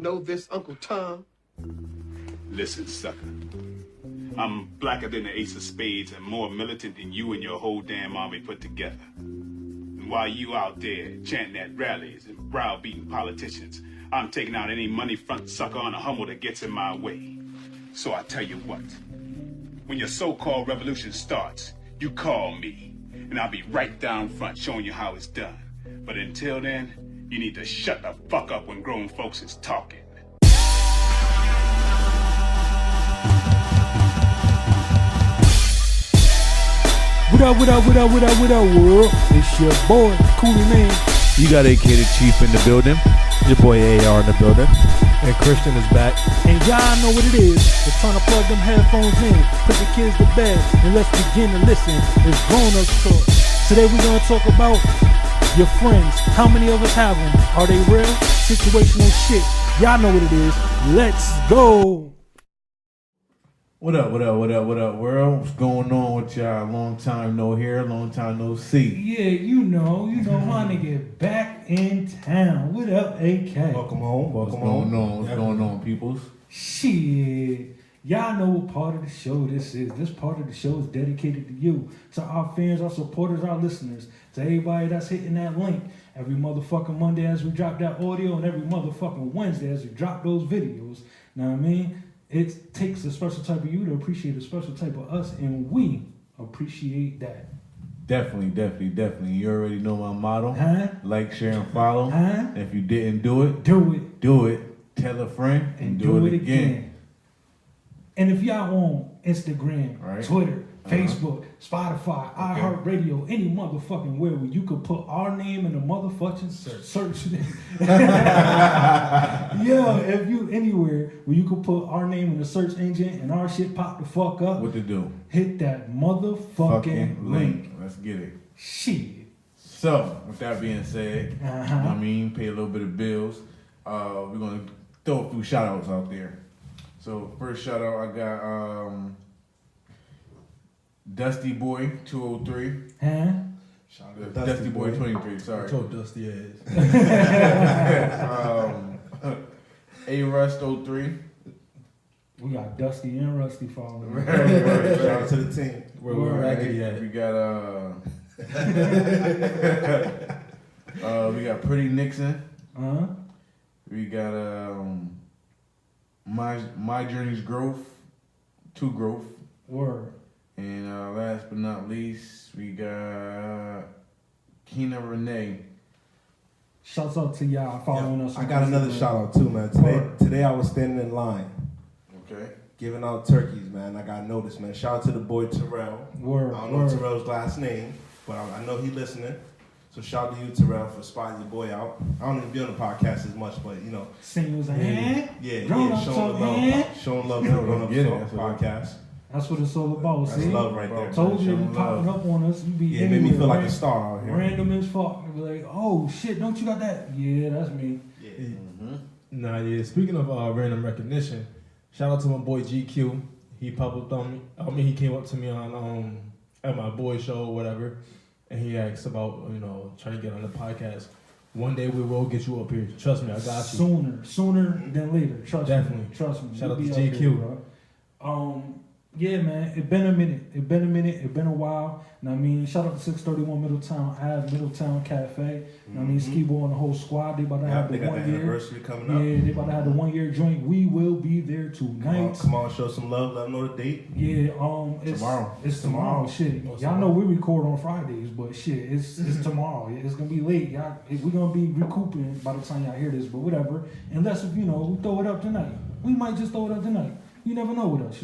know this, Uncle Tom? Listen, sucker. I'm blacker than the ace of spades and more militant than you and your whole damn army put together. And while you out there chanting at rallies and browbeating politicians, I'm taking out any money front sucker on a Hummel that gets in my way. So I tell you what, when your so-called revolution starts, you call me, and I'll be right down front showing you how it's done. But until then, you need to shut the fuck up when grown folks is talking. What up, world? It's your boy, Coolie Main. You got AK the Chief in the building. Your boy AR in the building. And Christian is back. And y'all know what it is. It's time to plug them headphones in, put the kids to bed, and let's begin to listen. It's grown-up talk. Today we're going to talk about your friends. How many of us have them? Are they real? Situational shit. Y'all know what it is. Let's go. What up, world? What's going on with y'all? Long time no hear, long time no see. Yeah, you know, my nigga back in town. What up, AK? Welcome home. What's going on, peoples? Shit. Y'all know what part of the show this is. This part of the show is dedicated to you, to our fans, our supporters, our listeners, to everybody that's hitting that link every motherfucking Monday as we drop that audio and every motherfucking Wednesday as we drop those videos. Know what I mean? It takes a special type of you to appreciate a special type of us, and we appreciate that. Definitely. You already know my motto. Huh? Like, share, and follow. Huh? If you didn't do it, Do it. Tell a friend And do it again. And if y'all on Instagram, right. Twitter, Facebook, Spotify, iHeartRadio, any motherfucking where you could put our name in the motherfucking search. Yeah, if you anywhere where you could put our name in the search engine and our shit pop the fuck up. What to do? Hit that motherfucking link. Let's get it. Shit. So, with that being said, I mean, pay a little bit of bills. We're going to throw a few shout outs out there. So, first shout out, I got Dusty Boy 203. Huh? Shout out Dusty Boy 23, sorry. I told Dusty ass. A Rust 03. We got Dusty and Rusty following. Right. Shout out to the team. Where we're raggedy at. We got we got Pretty Nixon. We got My Journey's Growth, to Growth. Word. And last but not least, we got Kina Renee. Shouts out to y'all following us. I got another shout out too, man. Today I was standing in line. Okay. Giving out turkeys, man. I got noticed, man. Shout out to the boy Terrell. Word. I don't know Terrell's last name, but I know he listening. So shout out to you, Terrell, for spotting your boy out. I don't even be on the podcast as much, but you know. Sing was Yeah, showing love to the Grown Up Talk podcast. That's what it's all about. That's see? love right there. Told you to be popping up on us. You be Yeah, it made me feel like a star out here. Random as fuck. Be like, oh shit, don't you got that? Yeah, that's me. Yeah. Nah, yeah. Speaking of random recognition, shout out to my boy GQ. He popped up on me. He came up to me on at my boy show or whatever, and he asked about trying to get on the podcast. One day we will get you up here. Trust me, I got you. Sooner than later. Trust Definitely. me. Trust me. Shout out to You'll be up GQ. here, bro. Yeah, man. It been a minute. It been a while. And I mean, shout out to 631 Middletown Ave, Middletown Cafe. And I mean, Skibo and the whole squad. They about to have the 1 year anniversary coming up. Yeah, they about to have the 1 year joint. We will be there tonight. Come on, show some love. Let them know the date. Yeah, tomorrow. It's tomorrow. Shit, y'all know we record on Fridays, but shit, it's tomorrow. It's gonna be late. Y'all, we're gonna be recouping by the time y'all hear this, but whatever. Unless if we throw it up tonight, we might just throw it up tonight. You never know with us,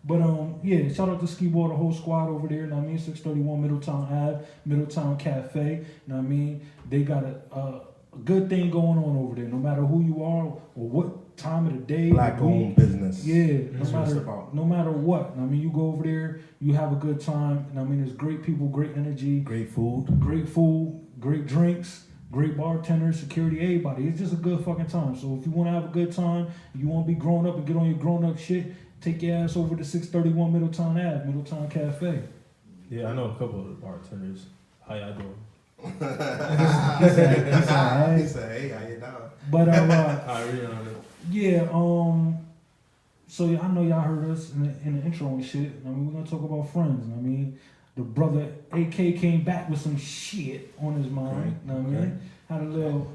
But yeah, shout out to Skibo, the whole squad over there. 631 Middletown Ave, Middletown Cafe. They got a good thing going on over there. No matter who you are or what time of the day, Black-owned business. Yeah, That's what it's about. No matter what. You go over there, you have a good time. There's great people, great energy, Great food, great drinks. Great bartenders, security, everybody. It's just a good fucking time. So if you want to have a good time, you want to be grown up and get on your grown up shit, take your ass over to 631 Middletown Ave, Middletown Cafe. Yeah, I know a couple of the bartenders. How y'all doing? he said, hey, how you doing? But yeah, so yeah, I know y'all heard us in the intro and shit. I mean, we're gonna talk about friends. I mean, the brother AK came back with some shit on his mind. Okay. You know what I mean?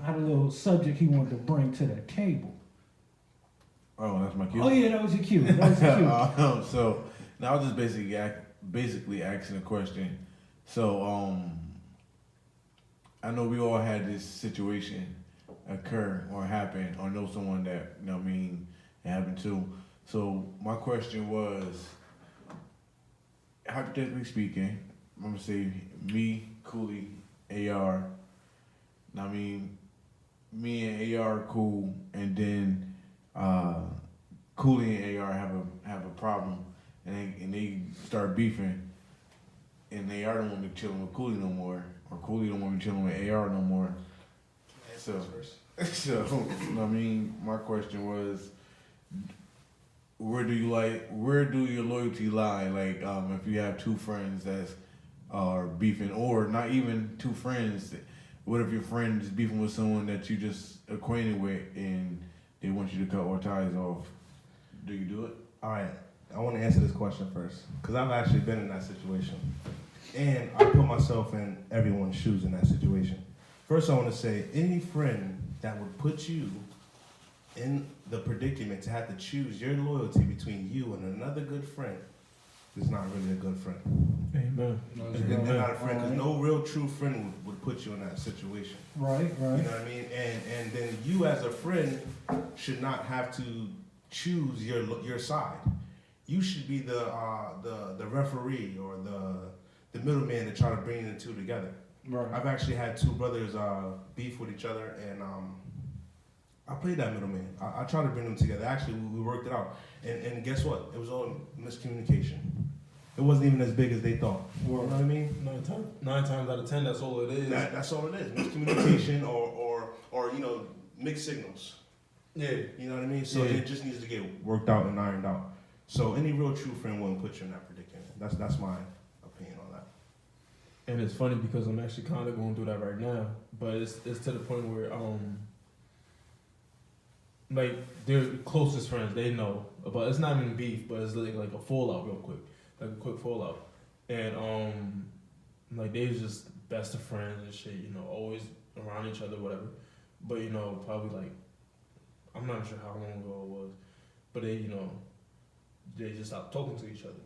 Had a little subject he wanted to bring to the table. Oh, that's my cue. Oh yeah, that was your cue. That was your cue. So now I was just basically asking a question. So I know we all had this situation occur or happen or know someone that, you know what I mean, it happened to. So my question was, hypothetically speaking, I'm gonna say me, Coolie, AR. I mean, me and AR are cool, and then Coolie and AR have a problem, and they start beefing, and AR don't want to be chilling with Coolie no more, or Coolie don't want to be chilling with AR no more. So I mean, my question was, where do your loyalty lie? Like, if you have two friends that are beefing, or not even two friends, what if your friend is beefing with someone that you just acquainted with and they want you to cut all ties off? Do you do it? All right, I want to answer this question first because I've actually been in that situation, and I put myself in everyone's shoes in that situation. First, I want to say any friend that would put you in the predicament to have to choose your loyalty between you and another good friend is not really a good friend. Amen. They're not a friend because no real true friend would put you in that situation. Right. You know what I mean? And then you as a friend should not have to choose your side. You should be the referee or the middleman to try to bring the two together. Right. I've actually had two brothers beef with each other, and I played that middleman. I tried to bring them together. Actually, we worked it out. And guess what? It was all miscommunication. It wasn't even as big as they thought. You know what I mean? 9 times out of 10, that's all it is. That's all it is. Miscommunication or mixed signals. Yeah. You know what I mean? So it just needs to get worked out and ironed out. So any real true friend wouldn't put you in that predicament. That's my opinion on that. And it's funny because I'm actually kind of going through that right now, but it's to the point where like they're closest friends, they know, but it's not even beef, but it's like a fallout real quick, like a quick fallout, and like they was just best of friends and shit, always around each other, whatever, but probably like I'm not sure how long ago it was, but they just stopped talking to each other,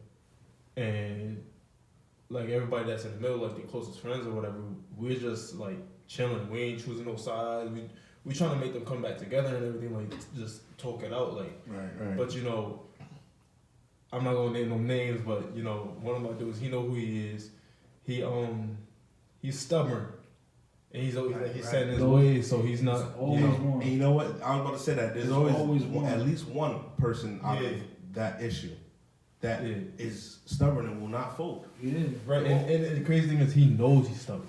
and like everybody that's in the middle, like their closest friends or whatever, we're just like chilling, we ain't choosing no sides, we trying to make them come back together and everything, like just talk it out, like. Right. But I'm not gonna name no names, but one of my dudes, he know who he is. He's stubborn, and he's set in his ways, so he's not. Always one. And you know what? I was about to say that there's always one, at least one person out of that issue that is stubborn and will not fold. Yeah. Right, and the crazy thing is he knows he's stubborn,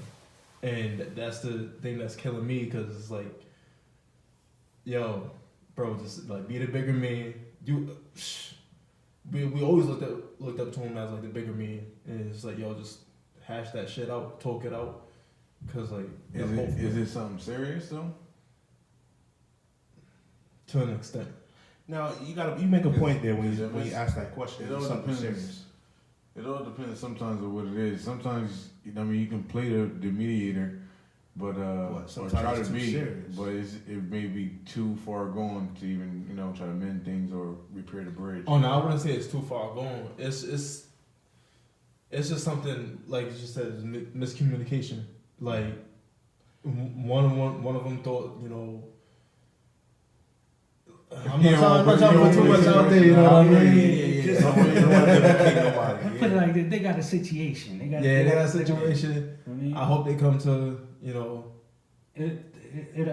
and that's the thing that's killing me, because it's like, yo, bro, just like be the bigger man. We always looked up to him as like the bigger man, and it's like, yo, just hash that shit out, talk it out, cause like is it something serious though? To an extent. Now you make a point there when you ask that question. It's something serious. It all depends sometimes on what it is. Sometimes you can play the mediator, but or try to be, serious. But it may be too far gone to even try to mend things or repair the bridge. Oh no, I wouldn't say it's too far gone. It's just something like you just said, miscommunication. Like one of them thought I'm not trying to put too much out there, you know what I mean? Put it like this, they got a situation. They got a situation. I hope they come to, It'll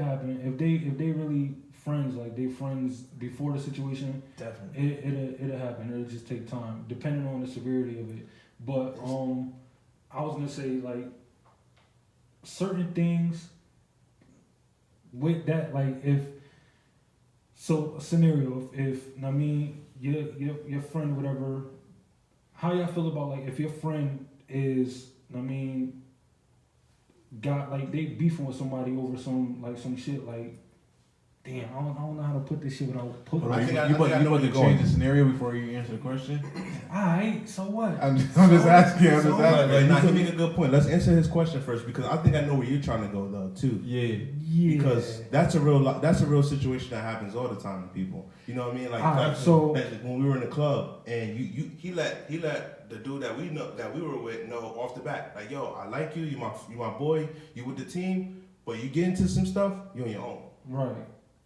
happen. If they really friends, like they friends before the situation, definitely. It'll happen. It'll just take time, depending on the severity of it. But I was gonna say, like, certain things with that, like, a scenario, if your friend, whatever, how y'all feel about, like, if your friend is, got like they beefing with somebody over some shit like. Damn, I don't know how to put this shit without putting. Hold on, I you know about where to you're change going. the scenario before you answer the question? Alright, so what? I'm just asking. I'm just Like, asking. nah, he make a good point. Let's answer his question first because I think I know where you're trying to go though too. Yeah. Yeah. Because that's a real situation that happens all the time to people. You know what I mean? Like, Alright, like, so- like when we were in the club and he let the dude that we were with know off the bat, like, yo, I like you, you my boy, you with the team, but you get into some stuff, you on your own. Right.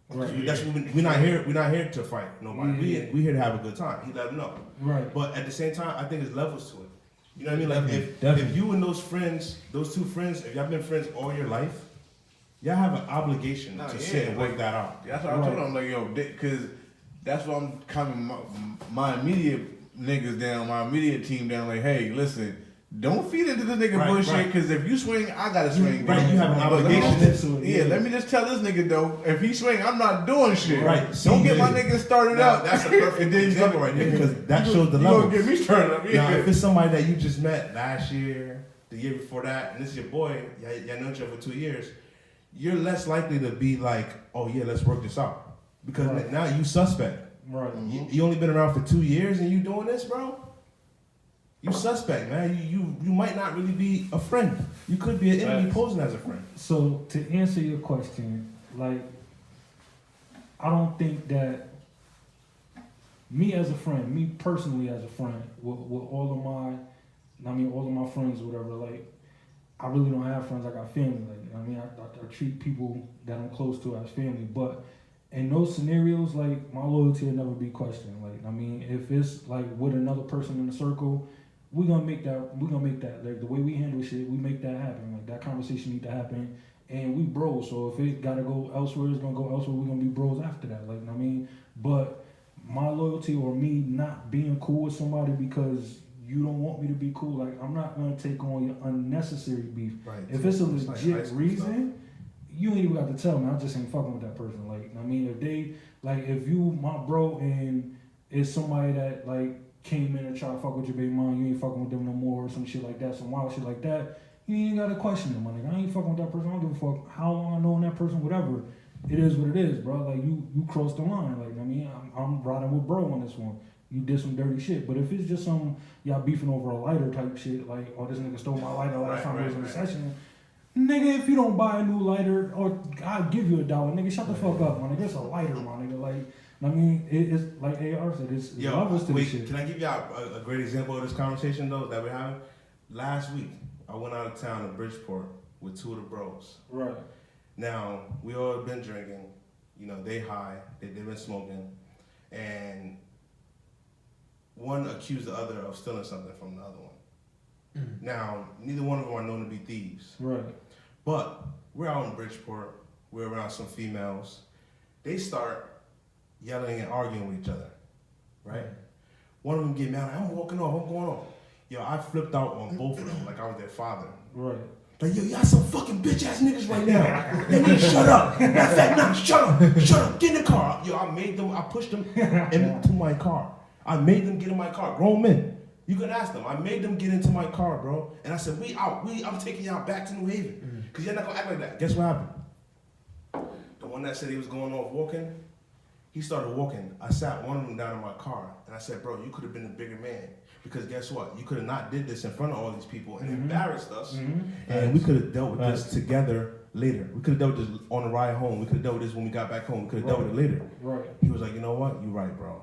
Right. That's we're not here to fight nobody. Yeah. We here to have a good time. He let him know. Right. But at the same time, I think there's levels to it. You know what I mean? Like Definitely. if you and those two friends, if y'all been friends all your life, y'all have an obligation Nah, to yeah, sit and work like- that out. That's what I told him. Like, yo, because that's what I'm coming my immediate niggas down, my immediate team down. Like, hey, listen, don't feed into this nigga Right, bullshit. right. Because if you swing, I gotta swing. Right, bro. you have an But let me obligation just- to it, Yeah, yeah. let me just tell this nigga though. If he swing, I'm not doing shit. Right. Don't get my See, niggas started Now, up. that's a perfect And then you example gonna- right there because that shows the you level. gonna get me started up. Now, Yeah. if it's somebody that you just met last year, the year before that, and this is your boy, y'all know each other for 2 years, you're less likely to be like, oh yeah, let's work this out. Because Right. now you suspect. Right. You only been around for 2 years and you doing this, bro? You suspect, man. You might not really be a friend. You could be an enemy Facts. posing as a friend. So to answer your question, like I don't think that me as a friend, me personally as a friend, with all of my friends, whatever, like I really don't have friends. I got family. Like I mean, I treat people that I'm close to as family. But in those scenarios, like my loyalty will never be questioned. Like I mean, if it's like with another person in the circle, we're gonna make that. Like the way we handle shit, we make that happen. Like that conversation need to happen. And we bros, so if it gotta go elsewhere, it's gonna go elsewhere. We're gonna be bros after that. Like I mean, but my loyalty or me not being cool with somebody because you don't want me to be cool, like I'm not gonna take on your unnecessary beef. Right. If it's a It's like high legit school reason, you ain't even got to tell me. I just ain't fucking with that person. Like I mean, if they like if you my bro and it's somebody that like came in and tried to fuck with your baby mom, you ain't fucking with them no more or some shit like that, some wild shit like that. You ain't gotta question them, my nigga. I ain't fucking with that person. I don't give a fuck how long I known that person, whatever. It is what it is, bro. Like you crossed the line. Like I mean, I'm riding with bro on this one. You did some dirty shit. But if it's just some y'all beefing over a lighter type shit, like oh this nigga stole my lighter last time we was in the session. Nigga, if you don't buy a new lighter, or I'll give you $1, nigga, shut the fuck up, my nigga. It's a lighter, my nigga. Like I mean, it's like AR said, it's levels to this shit. Can I give y'all a great example of this conversation though that we're having? Last week, I went out of town to Bridgeport with 2 of the bros. Right. Now, we all been drinking, you know, they high, they've been smoking, and one accused the other of stealing something from the other one. Now, neither one of them are known to be thieves. Right. But we're out in Bridgeport, we're around some females. They start yelling and arguing with each other, right? One of them get mad, like, I'm walking off, I'm going off. Yo, I flipped out on both of them like I was their father. Right. Like, yo, y'all some fucking bitch ass niggas right now. They need to shut up. Matter of fact, nah, shut up, get in the car. Yo, I pushed them into my car. I made them get in my car, grown men. You can ask them. I made them get into my car, bro. And I said, we out. I'm taking y'all back to New Haven. Because you're not going to act like that. Guess what happened? The one that said he was going off walking, he started walking. I sat one of them down in my car. And I said, bro, you could have been a bigger man. Because guess what? You could have not did this in front of all these people and embarrassed us. And we could have dealt with this together later. We could have dealt with this on the ride home. We could have dealt with this when we got back home. We could have dealt with it later. Right. He was like, you know what? You're right, bro.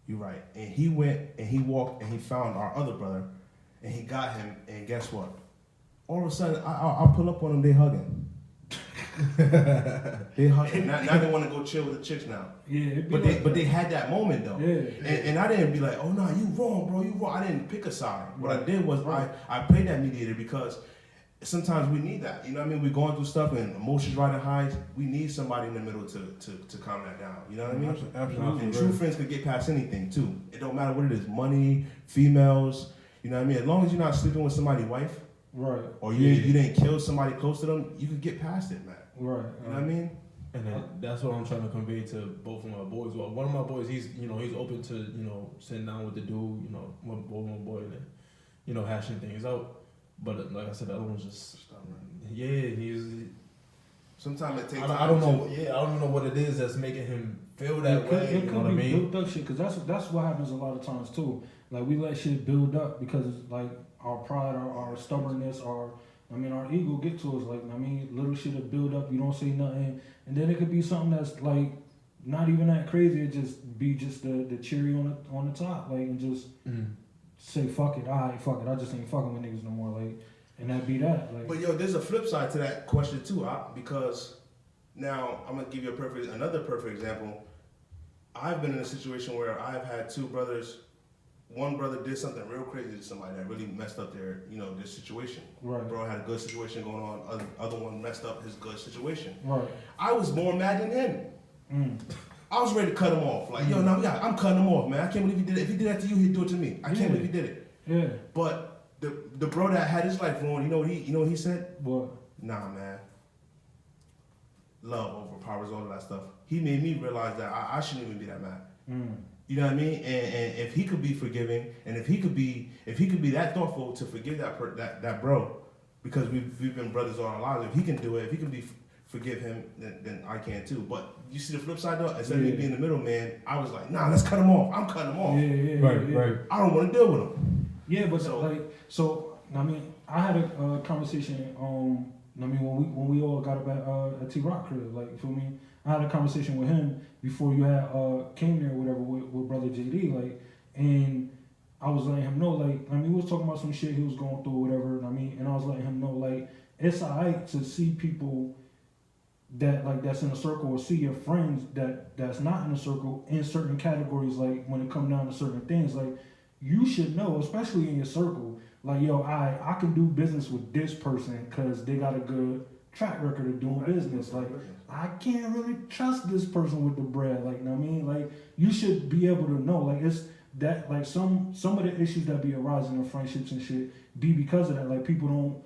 You're right. And he went and he walked and he found our other brother and he got him. And guess what? All of a sudden, I pull up on him. They hugging. They hugging. Now they want to go chill with the chicks now. Yeah. It'd be But like they had that moment though. Yeah. And I didn't be like, oh no, you wrong, bro. You wrong. I didn't pick a side. What I did was I played that mediator because sometimes we need that. You know what I mean? We're going through stuff and emotions riding highs. We need somebody in the middle to calm that down. You know what I mean? Absolutely. And true friends could get past anything too. It don't matter what it is. Money, females, you know what I mean? As long as you're not sleeping with somebody's wife right. or you didn't kill somebody close to them, you could get past it, man. Right. You know what I mean? And then that's what I'm trying to convey to both of my boys. Well, one of my boys, he's open to sitting down with the dude, one boy and then hashing things out. But like I said, the other one's just Yeah, he's. Sometimes it takes. I don't know. Yeah, I don't know what it is that's making him feel that way. It You know could what I be mean? built up shit, because that's what happens a lot of times too. Like we let shit build up because like our pride, our stubbornness, our ego get to us. Like little shit will build up. You don't say nothing, and then it could be something that's like not even that crazy. It just be just the cherry on the top, like, and just say fuck it. Alright, fuck it. I just ain't fucking with niggas no more. Like, and that be that. Like, But yo, there's a flip side to that question too, because now I'm gonna give you another perfect example. I've been in a situation where I've had two brothers. One brother did something real crazy to somebody that really messed up their situation. right, Bro had a good situation going on. Other one messed up his good situation. right. I was more mad than him. Mm. I was ready to cut him off. Like, yo, no, I'm cutting him off, man. I can't believe he did it. If he did that to you, he'd do it to me. I can't believe he did it. Yeah. But the bro that had his life ruined, you know what he said? What? Nah, man. Love overpowers all of that stuff. He made me realize that I shouldn't even be that mad. Mm. You know what I mean? And if he could be forgiving, and if he could be that thoughtful to forgive that bro, because we've been brothers all our lives. If he can do it, if he can forgive him, then I can too. But you see the flip side though? Instead of me being the middleman, I was like, nah, let's cut him off. I'm cutting him off. Right. I don't want to deal with him. Yeah, but So- I had a conversation. When we all got up at T Rock crib, like, you feel me? I had a conversation with him before you had came there, or whatever, with brother JD, like, and I was letting him know, like, we was talking about some shit he was going through, or whatever. And I was letting him know, like, it's alright to see people that's in a circle, or see your friends that's not in a circle in certain categories, like when it comes down to certain things, like you should know, especially in your circle, like, yo, I can do business with this person because they got a good track record of doing business. Like, I can't really trust this person with the bread. Like, like you should be able to know, like, it's that, like, some of the issues that be arising in friendships and shit be because of that. Like, people don't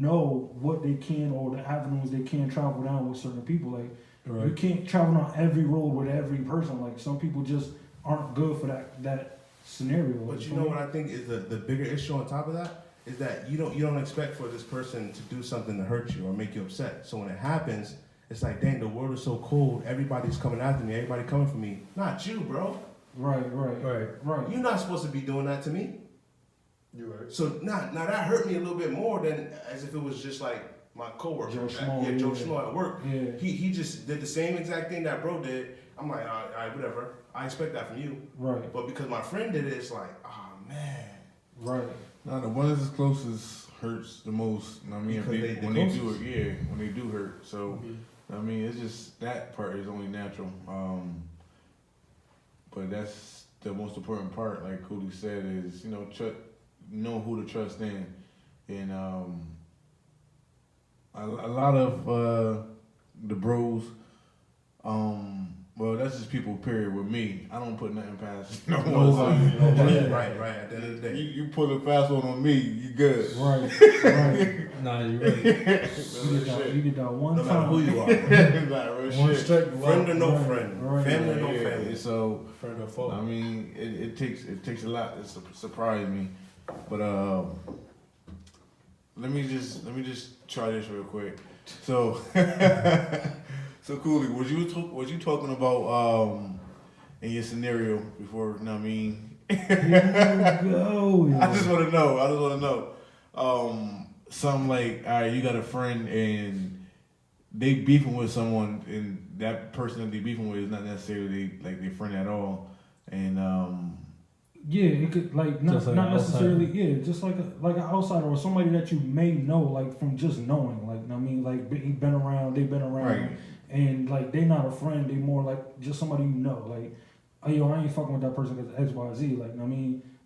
know what they can, or the avenues they can travel down with certain people. Like, Right. you can't travel down every road with every person. Like, some people just aren't good for that scenario. But you know what I think is the bigger issue on top of that is that you don't expect for this person to do something to hurt you or make you upset. So when it happens, it's like, dang, the world is so cold. Everybody's coming after me. Everybody coming for me. Not you, bro. Right. You're not supposed to be doing that to me. You're right. So now that hurt me a little bit more than as if it was just like my coworker. Joe Schmo, Joe Schmo at work. Yeah. He just did the same exact thing that bro did. I'm like, all right, whatever. I expect that from you. Right. But because my friend did it, it's like, oh man. Right. Now the one that's closest hurts the most. When they do it, yeah, when they do hurt. So it's just that part is only natural. But that's the most important part. Like Coolie said, is know who to trust in, and a lot of the bros. Well, that's just people, period. With me, I don't put nothing past no one. Right. At the end of the day. You pull a fast one on me, you good. Right. Nah, you're right. You did that one No matter time. who you are. One strike, Friend or no Right, friend. right. Family or no Yeah, family. so friend or foe. it takes a lot to surprise me, but let me just try this real quick. So so Coolie, was you talking about in your scenario before? Here we go. I just want to know. Something like, all right, you got a friend and they beefing with someone, and that person that they beefing with is not necessarily like their friend at all, and Yeah, it could, like, not necessarily. Yeah, just like an outsider or somebody that you may know, like, from just knowing. Like, like they've been around, right. and like they not a friend. They more like just somebody you know. Like, oh, yo, I ain't fucking with that person because X, Y, Z. Like,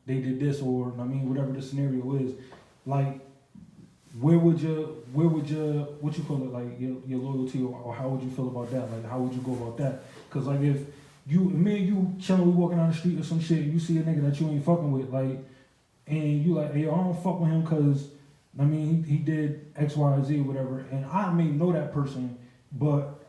they did this, or whatever the scenario is. Like, where would your what you call it, like your loyalty, or how would you feel about that? Like, how would you go about that? Because like if me and you chilling, we walking down the street or some shit, you see a nigga that you ain't fucking with, like, and you like, hey, yo, I don't fuck with him because he did X, Y, Z or whatever, and I may know that person, but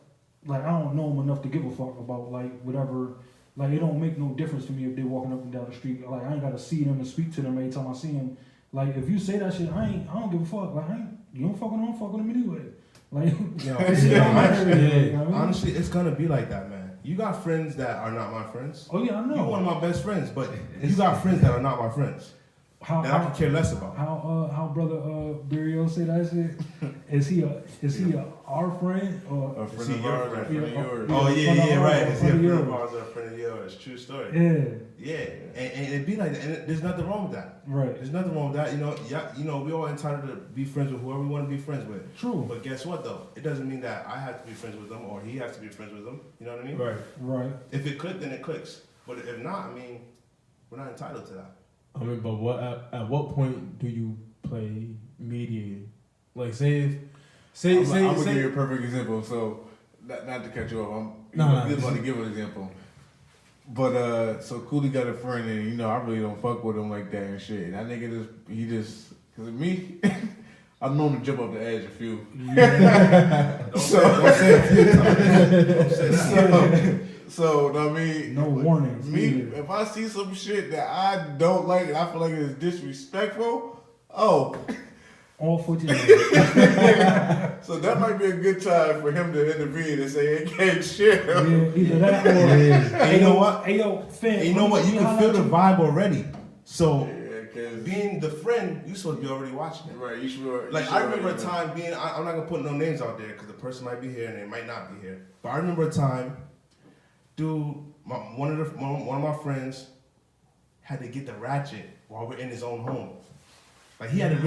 like I don't know him enough to give a fuck about like whatever. Like, it don't make no difference to me if they walking up and down the street. Like, I ain't gotta see them and speak to them every time I see them. Like if you say that shit, I don't give a fuck. Like you don't fuck with them, I'm fucking them anyway. Like Yo, that shit don't matter. You know what I mean? honestly, it's gonna be like that, man. You got friends that are not my friends. Oh yeah, I know. You're one of my best friends, but you got friends that are not my friends. How That I can care less about. how brother Burial say that shit? Is he our friend or A Is friend he of your ours, a friend? friend of yours. Oh friend yeah, of yeah, ours, right. or Is he a friend of friend of yours? ours or a friend of yours? True story. Yeah, Yeah, and it'd be like that. And there's nothing wrong with that. right. There's nothing wrong with that. We all entitled to be friends with whoever we want to be friends with. True. But guess what though? It doesn't mean that I have to be friends with them or he has to be friends with them. You know what I mean? Right. Right. If it clicked, then it clicks. But if not, I mean, we're not entitled to that. I mean, but at what point do you play mediator? Like, say I'm gonna give you a perfect example. So, not to cut you off, I'm just about to give an example. But so Coolie got a friend, and I really don't fuck with him like that and shit. And that nigga cause of me, I've known him jump off the edge a few. Don't say a few times. Don't say that. So I mean, No warnings. Me, either. if I see some shit that I don't like and I feel like it's disrespectful, all for you. so that might be a good time for him to intervene and say, "Hey, can't shit." Yeah, either that or And you know what? Hey yo, fam. And you know what? You can feel the vibe already. So Yeah, 'cause- being the friend, you're supposed to be already watching it. right, you should. Like I remember a time being, I'm not gonna put no names out there because the person might be here and they might not be here. But I remember a time, dude, one of my friends had to get the ratchet while we're in his own home. Like he had to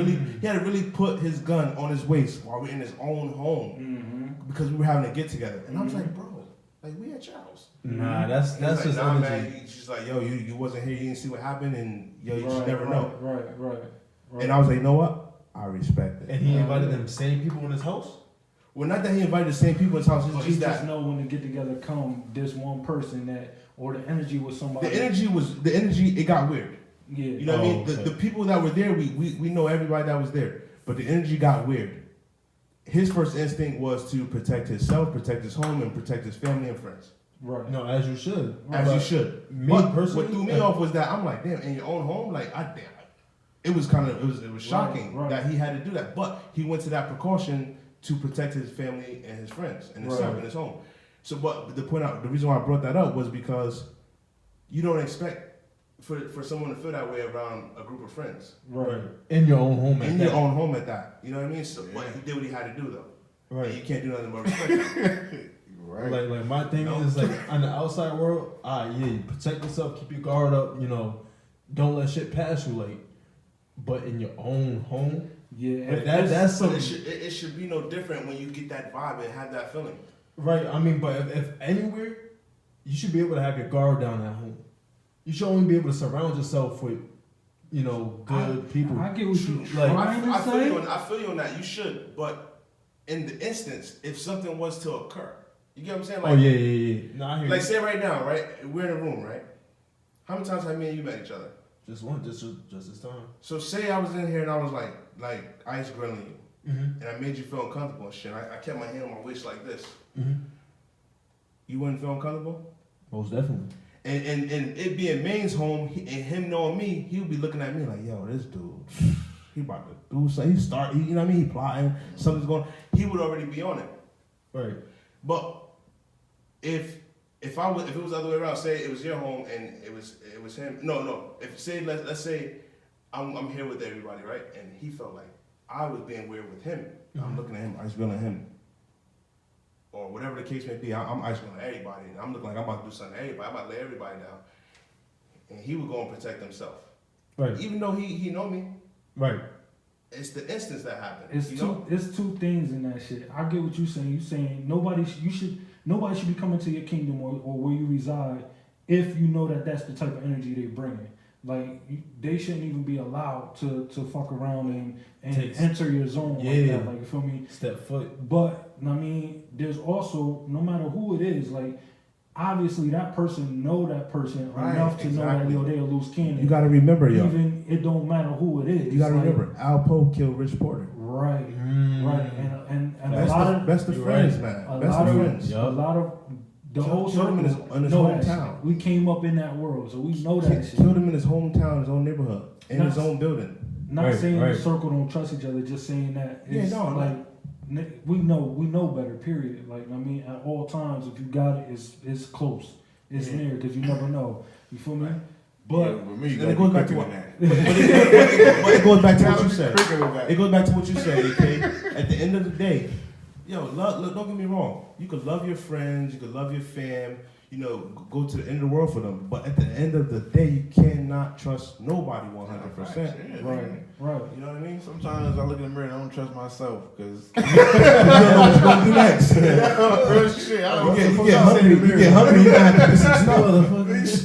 really put his gun on his waist while we're in his own home because we were having a get together. And I was like, bro, like we at your house. Nah, that's He was like, just nah, energy. man. He's just like, yo, you wasn't here, you didn't see what happened, and yo, you just Right, never know. Right. And I was like, you know what? I respect it. And he invited them same people in his house. Well, not that he invited the same people in his house, But it's he just just that know when to get together, come this one person that, or the energy was somebody. the energy, it got weird. Yeah. You know what I mean? okay. The people that were there, we know everybody that was there, but the energy got weird. His first instinct was to protect himself, protect his home, and protect his family and friends. Right. No, as you should. As But you should. Me But personally, what threw me off was that I'm like, damn, in your own home, like, it was shocking Right. that he had to do that. But he went to that precaution to protect his family and his friends and himself Right. and his home. So, but the reason why I brought that up was because you don't expect for someone to feel that way around a group of friends Right. in your own home. in your own home at that. You know what I mean? So, but he did what he had to do though. And Right. you can't do nothing but respect. Right. Like my thing No. is like on the outside world, you protect yourself, keep your guard up, don't let shit pass you. Like, but in your own home, Yeah. like, that's So something. it should be no different when you get that vibe and have that feeling. Right. I mean, but if anywhere, you should be able to have your guard down at home. You should only be able to surround yourself with, good people. I get what you Like, trying I to feel say. you on that. You should, but in the instance, if something was to occur, you get what I'm saying? Like, yeah. No, I hear like you. say right now, right? We're in a room, right? How many times have me and you met each other? Just one, just this time. So say I was in here and I was like ice grilling you, Mm-hmm. and I made you feel uncomfortable and shit. I kept my hand on my waist like this. Mm-hmm. You wouldn't feel uncomfortable? Most definitely. And it being Main's home, and him knowing me, he would be looking at me like, yo, this dude, he about to do something. You know what I mean? He plotting, something's going. He would already be on it. Right. But if it was the other way around, say it was your home and it was him. No. If let's say I'm here with everybody, right? And he felt like I was being weird with him. I'm looking at him, ice grilling him. Or whatever the case may be, I'm ice grilling everybody. And I'm looking like I'm about to do something to everybody. I'm about to lay everybody down. And he would go and protect himself. Right. Even though he know me, Right. it's the instance that happened. It's you two. know? It's two things in that shit. I get what you're saying. You saying nobody should be coming to your kingdom or where you reside if you know that that's the type of energy they bringing. Like they shouldn't even be allowed to fuck around and enter your zone like that. Like you feel me? Step foot. But I mean, there's also no matter who it is, like obviously that person know that person Right, enough to know that exactly. they're a loose cannon. You gotta remember, yo. Even it don't matter who it is. You gotta like, remember, Al Poe killed Rich Porter. Right. Mm. Right, and a lot of best of you're friends, right. man. a Best lot of of friends. Yup. a lot of the Killed- whole killed him in his- circle in his know that hometown. shit. We came up in that world, so we know that shit. Killed him in his hometown, his own neighborhood, in his own building. not saying the circle don't trust each other, just saying that it's we know better. Period. Like I mean, at all times, if you got it, it's close, it's near, because you never know. You feel me? But it goes back to what it goes back to what you said. It goes back to what you said. Okay, at the end of the day, look, don't get me wrong. You could love your friends, you could love your fam. Go to the end of the world for them. But at the end of the day, you cannot trust nobody 100%. Right. You know what I mean? Sometimes I look in the mirror and I don't trust myself because you don't know what you're gonna do next. real shit. I don't You get hungry. You gonna have to do some stuff.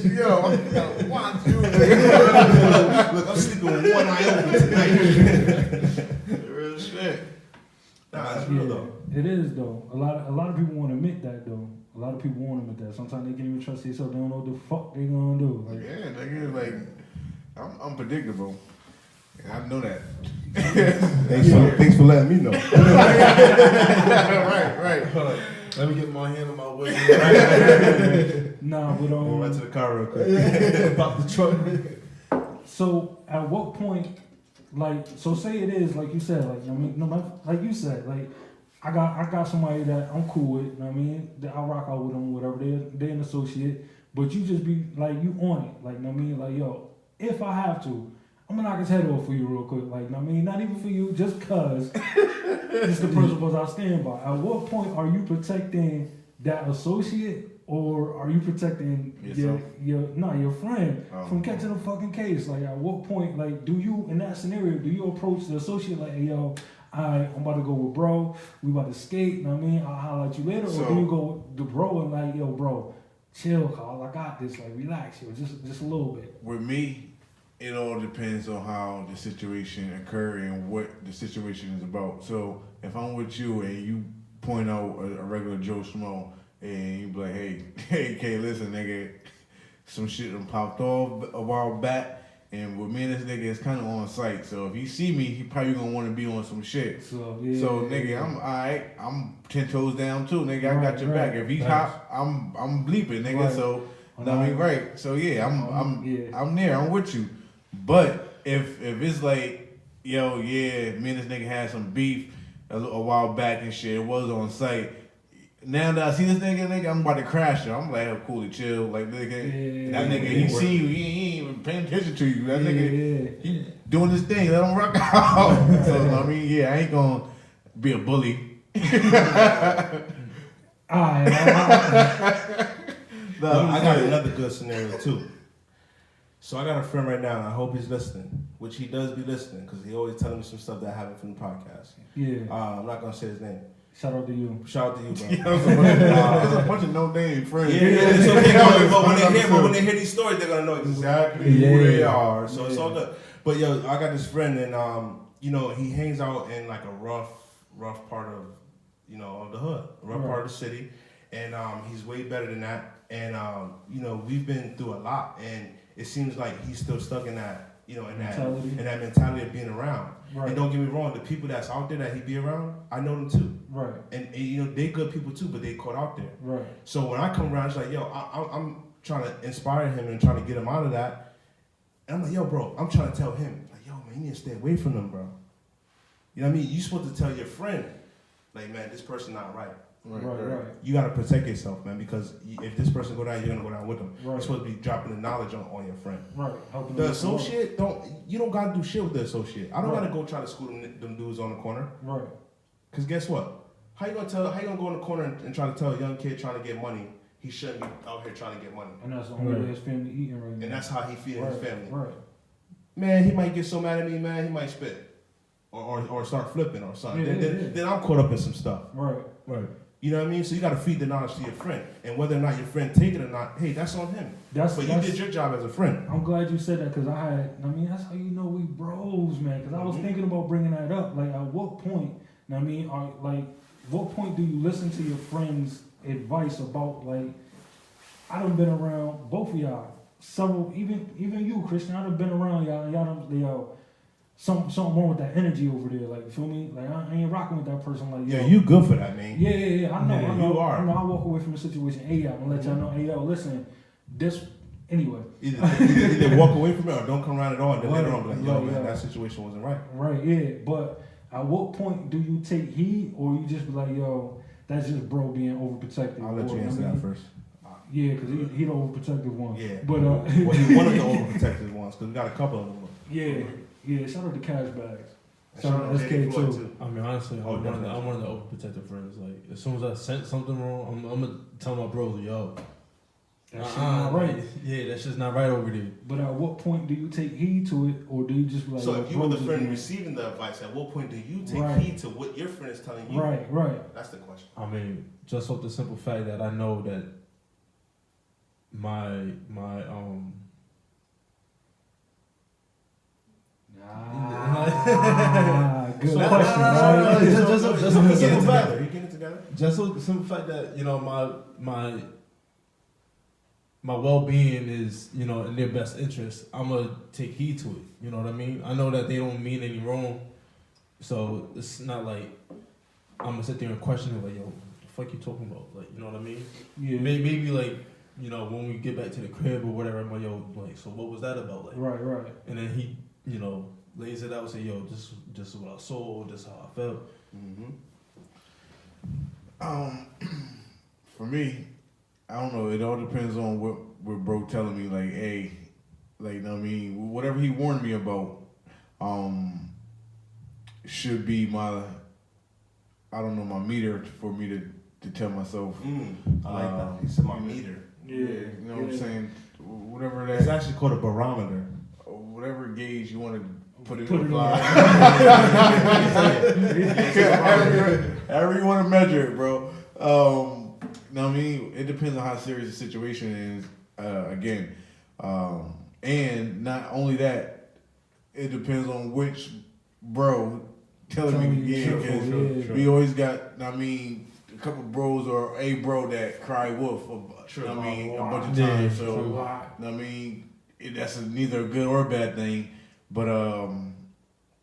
Yo, watch you. Look, I'm sleeping with one eye open tonight. Real shit. Nah, it's real though. It is though. A lot of people want to admit that though. A lot of people want to admit that. Sometimes they can't even trust themselves. They don't know what the fuck they gonna do. Like, yeah, nigga, like I'm unpredictable. And I know that. Thanks for letting me know. Right. Let me get my hand on my way. Nah, but Right to the car real quick. About the truck. So at what point, so say it is like you said, like you said, like I got somebody that I'm cool with, you know what I mean, that I rock out with them, whatever, they're an associate, but you just be like, you on it, like, you know what I mean, like, yo, if I have to, I'm gonna knock his head off for you real quick, like, you know what I mean, not even for you, just cause it's the principles I stand by. At what point are you protecting that associate, or are you protecting your friend from catching a fucking case? Like, at what point, like, do you, in that scenario, do you approach the associate like, hey, yo, I'm about to go with bro, we about to skate, you know what I mean, I'll holler at you later, or do you go with the bro and like, yo, bro, chill, Carl, I got this, like, relax, yo, just a little bit. With me, it all depends on how the situation occurred and what the situation is about. So if I'm with you and you point out a regular Joe Schmo and you be like, hey, listen, nigga, some shit done popped off a while back. And with me and this nigga, it's kind of on site. So if he see me, he probably gonna want to be on some shit. So nigga, I'm alright. I'm 10 toes down too, nigga. I got your back. If he's hot, I'm bleeping, nigga. Right. So I mean, right. So yeah, I'm there. I'm with you. But if it's like, yo, yeah, me and this nigga had some beef a while back and shit. It was on site. Now that I see this nigga, I'm about to crash him. I'm like, oh, cool, chill. Like, nigga, that nigga, he see you, he ain't even paying attention to you. That nigga, he doing his thing. Let him rock out. So, I mean, yeah, I ain't gonna be a bully. I got another good scenario, too. So I got a friend right now, and I hope he's listening, which he does be listening, because he always telling me some stuff that happened from the podcast. Yeah. I'm not going to say his name. Shout out to you. Shout out to you, bro. There's a bunch of no-name friends. Yeah, it's okay. But when they hear these stories, they're going to know exactly who they are. So it's all good. But, yo, I got this friend, and, he hangs out in, like, a rough part of, of the hood, a rough part of the city. And he's way better than that. And, we've been through a lot. And it seems like he's still stuck in that, in that mentality of being around. Right. And don't get me wrong, the people that's out there that he be around, I know them too. Right. And they good people too, but they caught out there. Right. So when I come around, it's like, yo, I'm trying to inspire him and trying to get him out of that. And I'm like, yo, bro, I'm trying to tell him, like, yo, man, you need to stay away from them, bro. You know what I mean? You're supposed to tell your friend, like, man, this person not right. Right. You got to protect yourself, man, because if this person go down, you're going to go down with them. Right. You're supposed to be dropping the knowledge on your friend. Right. The associate, you don't got to do shit with the associate. I don't got to go try to school them dudes on the corner. Right. Because guess what? How you going to go in the corner and try to tell a young kid trying to get money, he shouldn't be out here trying to get money. And that's the only way his family eating right now. And that's how he feeds his family. Right. Man, he might get so mad at me, man, he might spit. Or start flipping or something. Then I'm caught up in some stuff. Right. You know what I mean? So you got to feed the knowledge to your friend. And whether or not your friend take it or not, hey, that's on him. But you did your job as a friend. I'm glad you said that, because that's how you know we bros, man. Because I was thinking about bringing that up. Like, at what point, what point do you listen to your friend's advice about, like, I done been around both of y'all. Several, even you, Christian, I done been around y'all, and y'all something wrong with that energy over there, like, you feel me? Like, I ain't rocking with that person, like, yo. Yeah, you good for that, man. Yeah, I know. You are. I walk away from the situation. Hey, I'm gonna let y'all know. Hey, yo, listen, this Anyway. Either walk away from it or don't come around at all, and then later on be like, yo, Right, man, yeah. that situation wasn't right. Right, yeah. But at what point do you take heed, or you just be like, yo, that's just bro being overprotective? I'll let you answer that first. Yeah, because he the overprotective one. Yeah. But well, he's one of the overprotected ones because we got a couple of them. yeah. Shout out to Cash Bags. Shout out to SK Jay Floyd, too. too. I mean, honestly, Oh, I'm one of the overprotective friends. Like, as soon as I sense something wrong, I'm gonna tell my bros, yo, That shit not right. Yeah, that's just not right over there. But at what point do you take heed to it, or do you just be like? So yo, if you were bro, the just friend being- receiving the advice, at what point do you take Right. heed to what your friend is telling you? Right. That's the question. I mean, just off the simple fact that I know that my Good So- question, no, right? just He a getting simple it fact. together. He getting it together. Just the simple fact that my well-being is in their best interest. I'm gonna take heed to it. You know what I mean? I know that they don't mean any wrong, so it's not like I'm gonna sit there and question it like, yo, what the fuck you talking about? Like, you know what I mean? Yeah. Maybe like when we get back to the crib or whatever, I'm like, yo, like, so what was that about? Like, Right. and then he lays it out and say, yo, this is what I saw, this is how I felt. For me, I don't know. It all depends on what bro telling me. Like, hey, like, you know what I mean, whatever he warned me about, should be my, I don't know, my meter for me to tell myself. I like that. He said my meter. You know what I'm saying? Whatever It's that, actually called a barometer. whatever gauge you want to put it Put in. it However you want to measure it, bro. You know what I mean? It depends on how serious the situation is. Again, and not only that, it depends on which bro telling me. Yeah, because we always got. I mean, a couple bros or a bro that cry wolf. You know what I mean, a bunch of times. So, you know what I mean, that's neither a good or a bad thing. But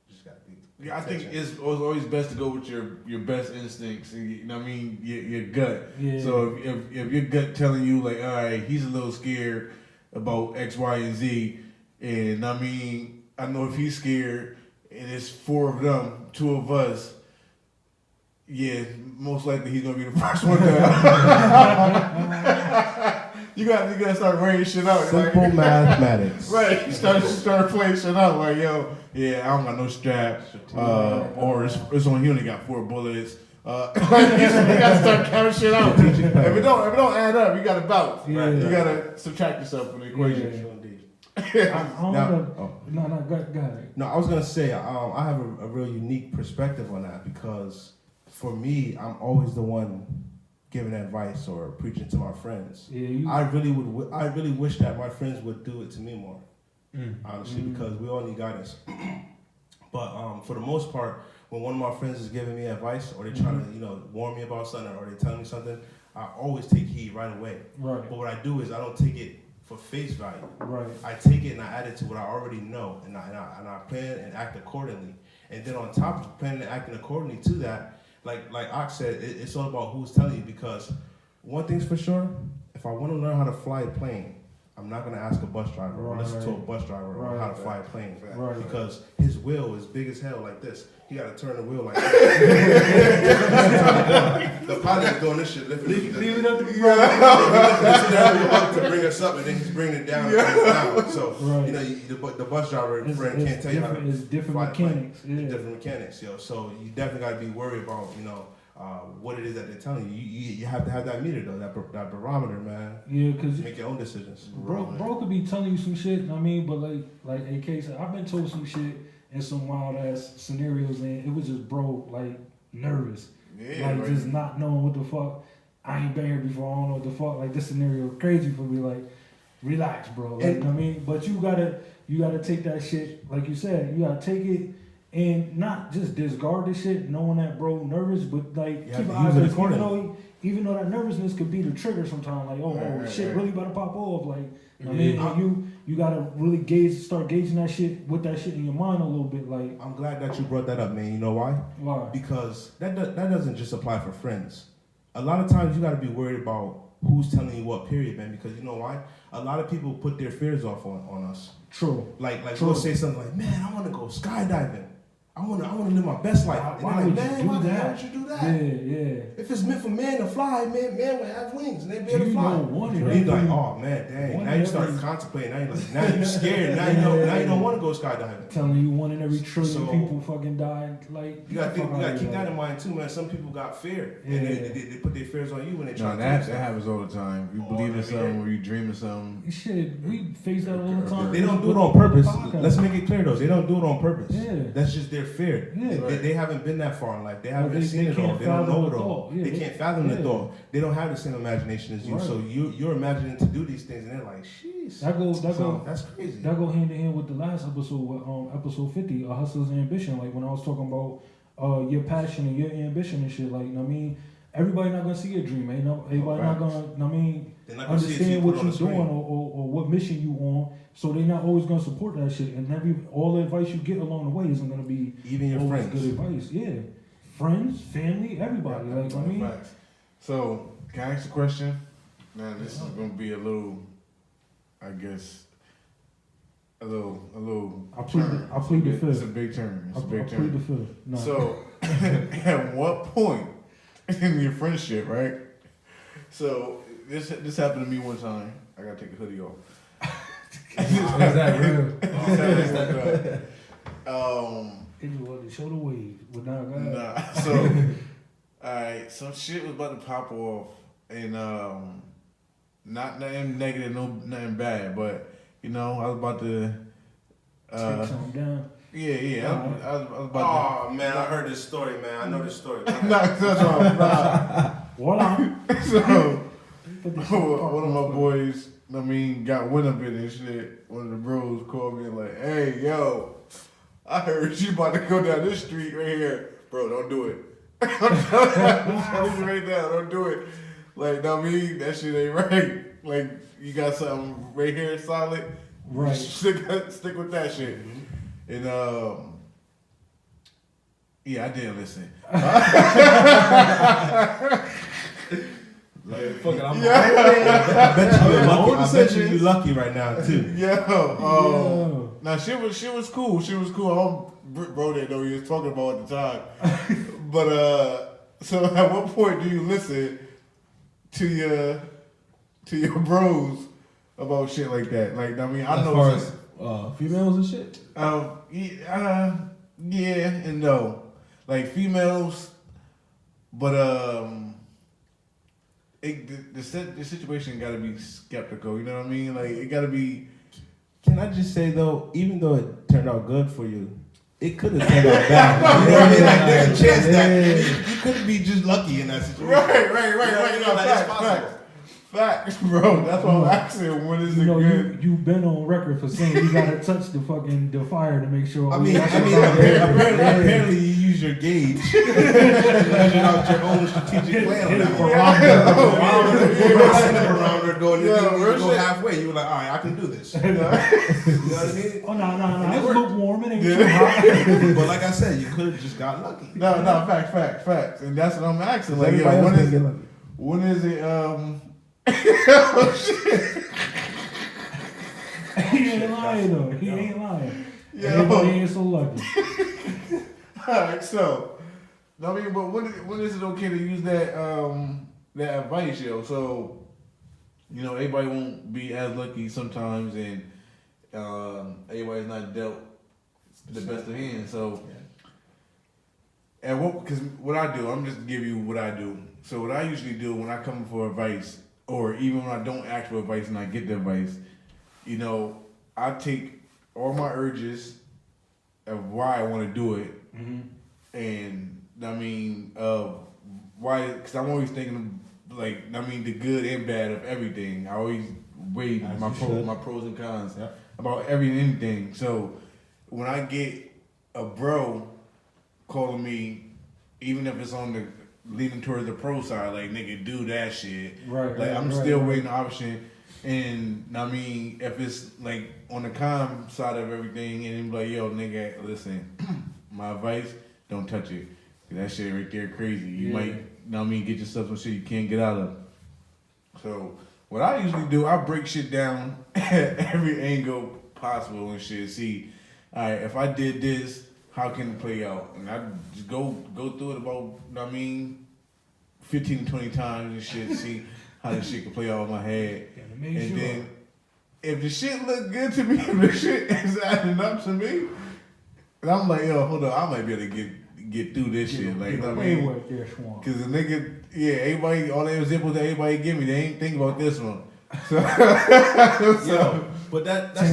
Just gotta be. yeah, I think it's always best to go with your best instincts. You know what I mean? Your gut. Yeah. So if your gut telling you like, all right, he's a little scared about X, Y, and Z, and I mean, I know if he's scared and it's 4 of them, 2 of us, yeah, most likely he's gonna be the first one to. You gotta start weighing shit out. Simple like, mathematics. Right, start playing shit out like, yo, yeah, I don't got no strap, or it's on, he only got 4 bullets. You gotta start counting shit out. If it don't add up, you gotta bounce. Yeah. You gotta subtract yourself from the equation. No, go ahead. No, I was gonna say I have a real unique perspective on that because for me, I'm always the one giving advice or preaching to my friends. Yeah, I really wish that my friends would do it to me more, honestly, because we all need guidance. But for the most part, when one of my friends is giving me advice or they trying to warn me about something or they tell me something, I always take heed right away. Right. But what I do is I don't take it for face value. Right. I take it and I add it to what I already know, and I plan and act accordingly. And then on top of planning and acting accordingly to that, like Ox said, it's all about who's telling you. Because one thing's for sure, if I want to learn how to fly a plane, I'm not going to ask a bus driver or listen to a bus driver on how to fly a plane. Right. Because his wheel is big as hell like this. He got to turn the wheel like this. The pilot's doing this shit. Leave it up to me. To bring us up, and then he's bringing it down. And down. So, the bus driver friend can't tell you how to It's different fly a plane. mechanics. Yeah. Different mechanics, yo. So you definitely got to be worried about, what it is that they're telling you. You have to have that meter though, that barometer, man. Yeah, because Make your own decisions. bro could be telling you some shit. I mean, but like AK said, I've been told some shit in some wild ass scenarios, and it was just bro like nervous, just not knowing what the fuck. I ain't been here before. I don't know what the fuck. Like this scenario crazy for me. Like relax, bro. Like, I mean, but you gotta take that shit. Like you said, you gotta take it. And not just discard the shit, knowing that bro nervous, but like keep an eye on it. Even though that nervousness could be the trigger sometimes. Like, shit really about to pop off. Like, I mean, you gotta really start gauging that shit with that shit in your mind a little bit. Like, I'm glad that you brought that up, man. You know why? Why? Because that doesn't just apply for friends. A lot of times you gotta be worried about who's telling you what period, man. Because you know why? A lot of people put their fears off on us. True. Like True. we'll say something like, man, I want to go skydiving. I want to live my best life. Why and would they're like, you man, do why the hell that? would you do that? Yeah. If it's meant for man to fly, man would have wings and they'd be able to You fly. know, one And in you're like, every- oh man, dang. one Now in you start every- contemplating. Now you're scared. Now you don't want to go skydiving. Telling you 1 in every trillion So- people fucking died. Like You gotta keep that in mind. mind too, man. Some people got fear, Yeah. and they put their fears on you when they try No, to that do stuff. happens all the time. You All believe in every something day. or you dream of something. Shit, we face that all the time. They don't do it With on the purpose. podcast. Let's make it clear though. They don't do it on purpose. Yeah. That's just their fear. Yeah. They haven't been that far in life. They haven't they seen it all. can't They don't fathom know the it all. thought. Yeah, They can't fathom the yeah. thought. They don't have the same imagination as you. Right. So you're imagining to do these things, and they're like, "Sheesh." That's crazy. That go hand in hand with the last episode, with, episode 50, A Hustler's Ambition. Like when I was talking about your passion and your ambition and shit. Like, you know what I mean, everybody not gonna see your dream, ain't no, everybody not gonna, you know what I mean, They're not gonna see it till you understand put what it on you're the doing screen. or what mission you on. So they're not always gonna support that shit. And all the advice you get along the way isn't gonna be Even your always friends. good advice. Yeah, friends, family, everybody. Like I mean, Facts. So, can I ask a question? Now, this is going to be a little, I guess, a little. I plead turn. the It's fifth. a big turn. I It's a big plead the turn. fifth. No. So, at what point in your friendship, right? So, this happened to me one time. I got to take a hoodie off. Is that real? It was show the wave, but now God. Nah. So, alright, some shit was about to pop off, and not nothing negative, nothing bad, but you know, I was about to. Take something down. Yeah. I was about Oh man, I heard this story, man. I know this story. to. Nah, that's all. Voila. So, Put this shit in the park. one of my boys, I mean, got wind of it and shit. One of the bros called me and like, "Hey, yo, I heard you about to go down this street right here, bro. Don't do it. I'm telling you right now, don't do it. Like, know what I mean, that shit ain't right. Like, you got something right here solid, Right. Stick with that shit." And yeah, I didn't listen. Like, fuck it, I'm I bet you you're lucky. Own I bet decisions. you're lucky right now too. Yo, now she was cool. She was cool. Bro didn't know what he was talking about at the time. But so at what point do you listen to your bros about shit like that? Like, I mean, I as know. far as females and shit. Yeah and no, like females, but the situation got to be skeptical. You know what I mean? Like, it got to be. Can I just say though, even though it turned out good for you, it could have turned out bad. You know what I mean? Like there's a chance that you could be just lucky in that situation. Right. You know, like, it's possible. Facts, bro. That's why I'm asking. When is You it know, good? you've been on record for saying you gotta touch the fire to make sure. I mean, apparently you use your gauge, measure out your own strategic plan on that one. Barometer going, you go halfway. You were like, all right, I can do this. You know what I mean? Oh no, it's worked. lukewarm. It ain't too hot. But like I said, you could have just got lucky. No, facts. And that's what I'm asking. Like, Everybody yo, else didn't get lucky. when is it, He ain't lying though. He ain't lying. Yo. Everybody ain't so lucky. Alright, so, I mean, but when is it okay to use that that advice, yo? So, you know, everybody won't be as lucky sometimes, and everybody's not dealt the best of hands. So, and because what I do, I'm just give you what I do. So, what I usually do when I come for advice, or even when I don't ask for advice and I get the advice, you know, I take all my urges of why I want to do it. And I mean, why? Because I'm always thinking, like, I mean, the good and bad of everything. I always weigh As my you should. my pros and cons Yep. about anything. So when I get a bro calling me, even if it's on the leaning towards the pro side, like, nigga, do that shit. Right. Like, I'm right, still right. waiting the option. And I mean, if it's like on the calm side of everything, and be like, yo, nigga, listen, my advice, don't touch it. That shit right there crazy. You Yeah. might, I mean, get yourself some shit you can't get out of. So what I usually do, I break shit down at every angle possible and shit. See, all right, if I did this, how can it play out? And I just go through it about, 15 to 20 times and shit. See how this shit can play out in my head. And then if the shit look good to me, if the shit is adding up to me, and I'm like, yo, hold on, I might be able to get through this shit. Like, because the nigga, everybody, all the examples that everybody give me, they ain't think about this one. So, yo, but that's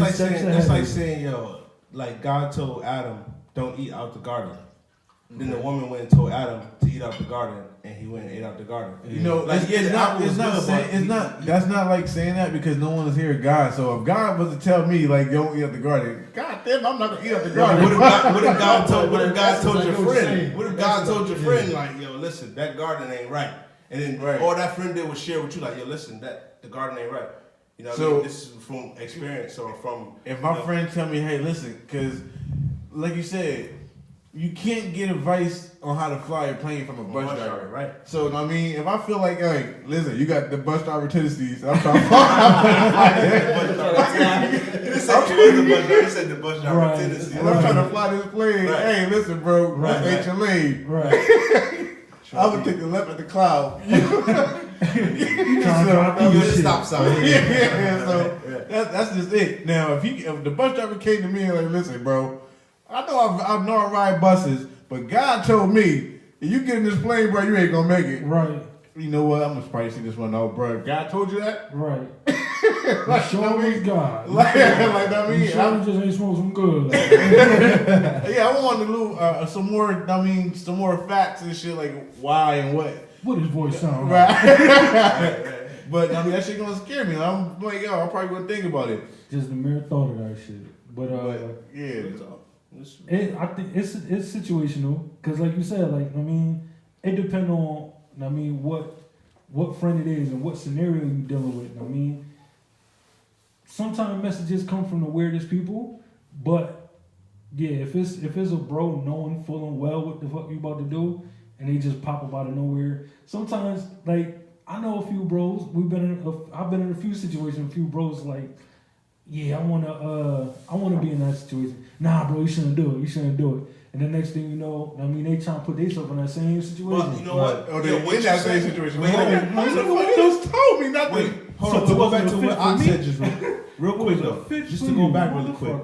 like saying, yo, like God told Adam, don't eat out the garden. Then the woman went and told Adam to eat out the garden, and he went and ate out the garden. You know, like that's not like saying that because no one is here God. So if God was to tell me like don't eat out the garden, God damn, I'm not gonna eat out the garden. What if God told your friend? What if God told your friend like, yo, listen, that garden ain't right, and then all that friend did was share with you like, yo, listen, that the garden ain't right. You know, what I mean? This is from experience or from. If my friend tell me, hey, listen, because like you said. You can't get advice on how to fly a plane from a bus driver, right? So, I mean, if I feel like, hey, listen, you got the bus driver tendencies, I'm trying to fly. He said the bus driver tendencies. And I'm trying to fly this plane. Right. Hey, listen, bro, this ain't your lane. Right. I would take the left at the cloud. You stop sign. So that's just it. Now, if the bus driver came to me and like, listen, bro, I know I ride buses, but God told me, if you get in this plane, bro, you ain't gonna make it. Right. You know what? I'm gonna probably see this one out, bro. God told you that? Right. Like, sure was God. Like I mean, sure just ain't smoke some good. Yeah, I want to lose some more. Some more facts and shit like why and what. What his voice sound like? Right. But that shit gonna scare me. I'm like, yo, I'm probably gonna think about it. Just the mere thought of that shit. But yeah. I think it's situational because, like you said, it depends on what friend it is and what scenario you dealing with. Sometimes messages come from the weirdest people, but yeah, if it's a bro knowing full and well what the fuck you about to do, and they just pop up out of nowhere. Sometimes, like I know a few bros. I've been in a few situations. A few bros like. Yeah, I wanna be in that situation. Nah, bro, you shouldn't do it. And the next thing you know, they trying to put themselves in that same situation. Well, you know what? Oh, they're in that same situation. You just told me nothing. Hold on, to go back to what I said just real quick though. Just to go back really quick.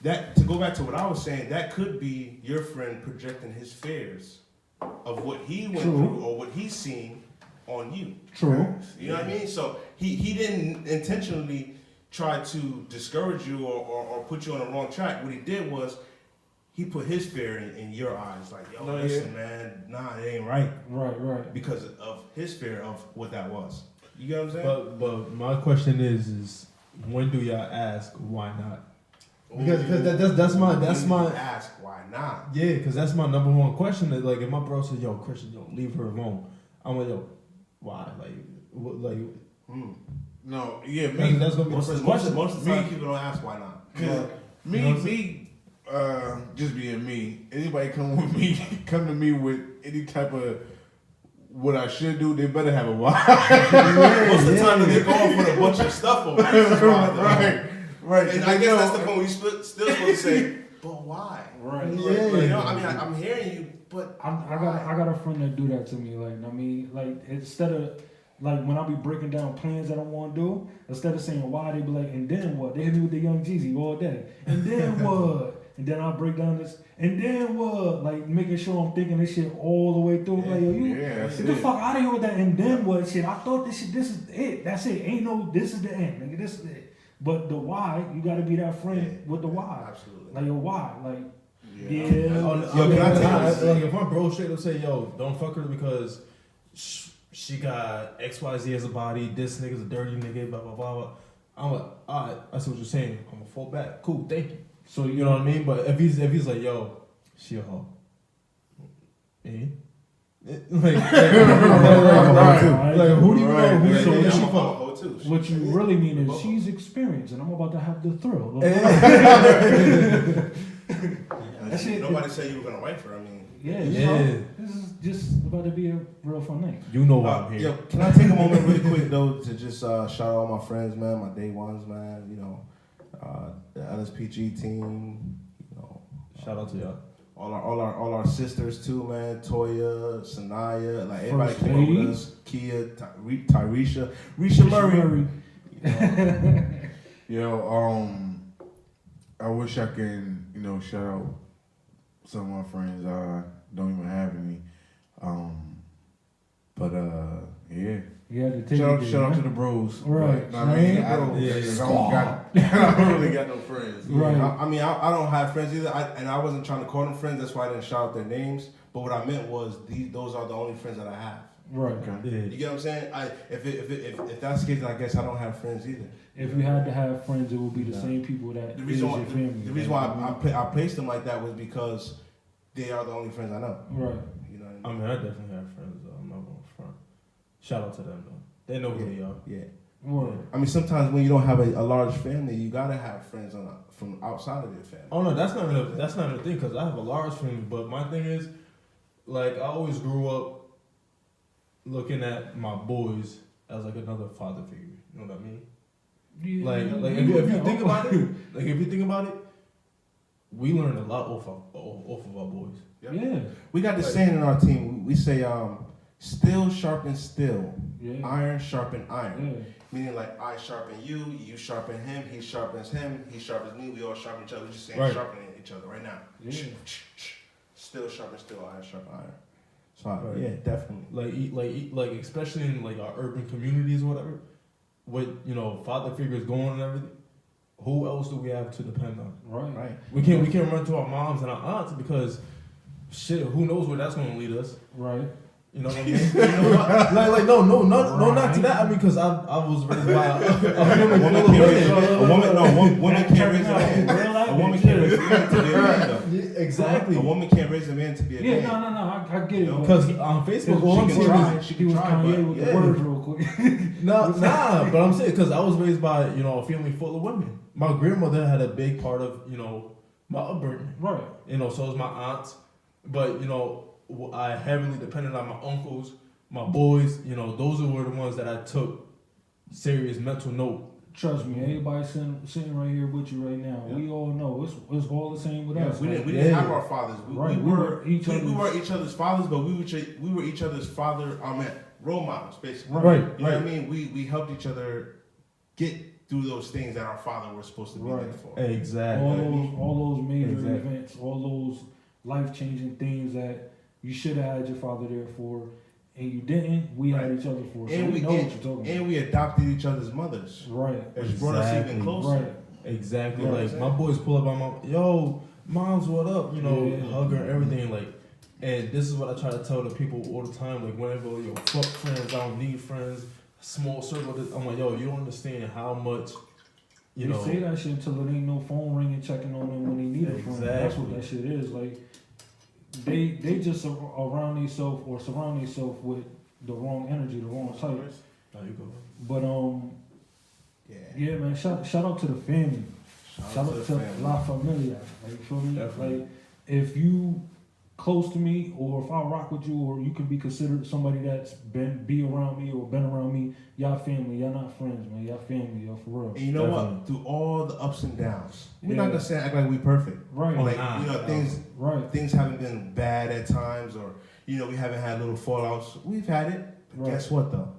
To go back to what I was saying, that could be your friend projecting his fears of what he went through or what he's seen on you. True. You know what I mean? So he didn't intentionally try to discourage you or put you on the wrong track. What he did was he put his fear in your eyes. Like, yo, listen, man, nah, it ain't right. Right. Because of his fear of what that was. You get what I'm saying? But my question is when do y'all ask why not? Because that's my ask why not. Yeah, because that's my number one question. That like if my bro says, yo, Christian, yo, leave her alone. I'm like, yo, why? No, yeah, that's gonna be the first question. Most of the time, people don't ask why not. Just being me. Anybody come to me with any type of what I should do, they better have a why. Most of the time, they're going for a bunch of stuff over right. And I guess that's the point we still supposed to say, but why? Right. I'm hearing you, but I got a friend that do that to me. Instead of when I be breaking down plans that I want to do, instead of saying why, they be like, and then what? They hit me with the Young Jeezy all day. And then what? And then I'll break down this. And then what? Like making sure I'm thinking this shit all the way through. Get the fuck out of here with that. And then what? Shit, I thought this is it. That's it. Ain't no, this is the end. Nigga, this is it. But the why, you got to be that friend with the why. Absolutely. Like your why. If my bro straight up say, yo, don't fuck her because she got XYZ as a body, this nigga's a dirty nigga, blah, blah, blah, blah. I'm like, all right, I see what you're saying. I'm gonna fall back. Cool, thank you. So, you know what I mean? But if he's like, yo, she a hoe. Eh? Who do you know? What you really mean is she's experienced and I'm about to have the thrill. That shit- Nobody said you were gonna wife her. I mean, Yeah, Yeah. this is just about to be a real fun night. You know why I'm here. yo, can I take a moment really quick though to just shout out all my friends, man, my day ones, man. You know, the LSPG team. You know, Shout out to y'all. all our sisters too, man. Toya, Sanaya, like everybody First came up with lady. us. Kia, Tyresha, Risha Murray. I wish I can, shout out some of my friends. Don't even have any. Yeah. You had to take Shout it out there, to the bros. Right. But, I mean, I don't really got no friends. Right. I mean, I don't have friends either, and I wasn't trying to call them friends. That's why I didn't shout out their names. But what I meant was those are the only friends that I have. Right. Okay. Yeah. You get what I'm saying? If that's the case, I guess I don't have friends either. If you had to have friends, it would be the Yeah. same people that The is reason your why family. the reason why I placed them like that was because they are the only friends I know. Right. You know I what I mean? mean, I definitely have friends, though. I'm not going to front. Shout out to them, though. They know who they are. Yeah. Right. I mean, sometimes when you don't have a large family, you gotta have friends from outside of your family. Oh no, that's not even the thing. Because I have a large family, but my thing is, like, I always grew up looking at my boys as like another father figure. You know what I mean? Yeah, Like if you think about it, we learned a lot off of our boys. Yeah. We got this saying in our team. We say, "Steel sharpens steel, Yeah. iron sharpen iron." Yeah. Meaning, like, I sharpen you, you sharpen him, he sharpens me. We all sharpen each other. We're just saying Right. sharpening each other right now. Yeah. Steel sharpen steel, iron sharpen iron. So Right. yeah, definitely. Like especially in like our urban communities or whatever, with father figures going and everything. Who else do we have to depend on? Right. Right. We can't run to our moms and our aunts because shit, who knows where that's going to lead us? Right. You know what I mean? No, not to that. I mean, because I was raised by a woman Women can't raise a man. A woman can't raise a man to be a man. Though. Exactly. A woman can't raise a man to be a Yeah, man. no, I get it. You know, Because on Facebook, all I'm she can seeing try. is She He can was try, Kanye but with the yeah. words real quick. nah, but I'm saying because I was raised by a family full of women. My grandmother had a big part of my upbringing. Right. So was my aunts, but I heavily depended on my uncles, my boys. Those were the ones that I took serious mental note. Trust me, everybody sitting right here with you right now. Yeah. We all know it's all the same with Yeah, us. we Like, didn't Yeah. have our fathers. We were each other's fathers, but we were each other's role models, basically. Right. You know what I mean? We helped each other get through those things that our father was supposed to be Right. there for. Exactly. all those major Exactly. events, all those life changing things that you should have had your father there for, and you didn't. We had each other for. So And we know what you're talking and we adopted each other's mothers, about. Right. which brought us even Exactly. closer. Right. Exactly. Right. Like my boys pull up on my moms, what up? Yeah. Hug her and everything. Like, and this is what I try to tell the people all the time. Like, whenever fuck friends, I don't need friends. Small circle. I'm like, you don't understand how much. They say that shit until it ain't no phone ringing, checking on them when they need a friend. That's what that shit is. Like they just around themselves or surround themselves with the wrong energy, the wrong type. There you go. But yeah, man. Shout out to the family. Shout out to La Familia. Like, you feel me? Definitely. Like, if you close to me, or if I rock with you, or you can be considered somebody that's be around me or been around me, y'all family. Y'all not friends, man. Y'all family. Y'all for real. And you know Definitely. what? Through all the ups and downs, we're Yeah. not gonna act like we perfect. Right. Like things Right. things haven't been bad at times, or we haven't had little fallouts. We've had it, but Right. guess what though?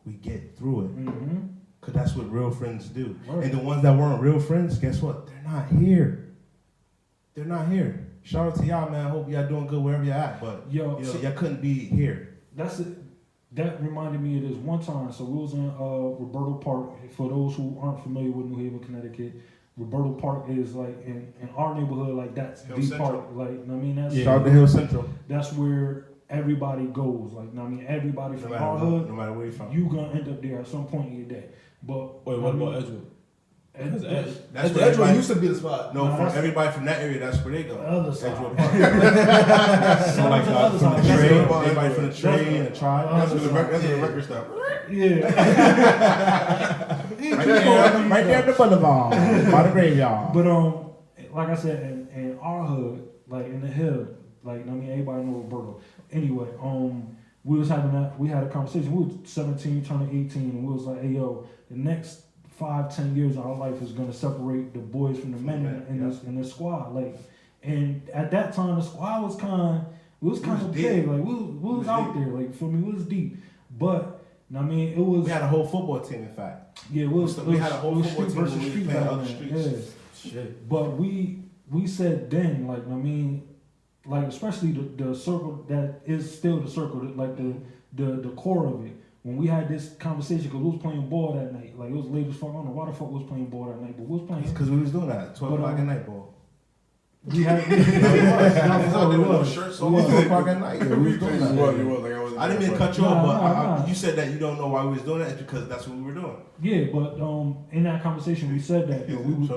We get through it. Mm-hmm. Cause that's what real friends do. Right. And the ones that weren't real friends, guess what? They're not here. They're not here. Shout out to y'all, man. I hope y'all doing good wherever y'all at. But Yo, y'all couldn't be here. That's it. That reminded me of this one time. So we was in Roberto Park. For those who aren't familiar with New Haven, Connecticut, Roberto Park is like in our neighborhood. Like that's Hill the Central. park. Like I mean, that's Yeah. Shout out to Hill Central. that's where everybody goes. Like I mean, everybody No from matter, our hood, no matter where you're from. you gonna end up there at some point in your day. But Wait, what about Edgewood? Because That's Edgewood where everybody- used to be the spot. No, No, from that's- everybody from that area, that's where they go. The other side. Edgewood Park. So Shout like out to the other from the side. trade, That's everybody from the trade and the tribe. That's where the record stuff. Yeah. Right there at the boulevard, by the graveyard. But like I said, in our hood, like in the hood, like I mean, everybody know Roberto. Anyway, we was having that. We had a conversation. We was 17, turning 18, and we was like, "Hey, yo, the next 5-10 years of our life is gonna separate the boys from the men in this squad." Like, and at that time, the squad was kind of big. Like, we was out there. Like, for me, we was deep. But I mean, it was. We had a whole football team, in fact. Yeah, we had a whole football team versus when we street playing back other then. streets. Yeah. Shit. But we said then, like, I mean, like, especially the circle that is still the circle, like the core of it. When we had this conversation, because we was playing ball that night, like it was late as fuck. I don't know why the fuck we was playing ball that night, but we was playing. Because we was doing that 12 o'clock at night ball. We had No shirts on 12 o'clock at night. Yeah, we was doing that. I didn't mean to cut you off, but you said that you don't know why we was doing that. It's because that's what we were doing. Yeah, but in that conversation we said that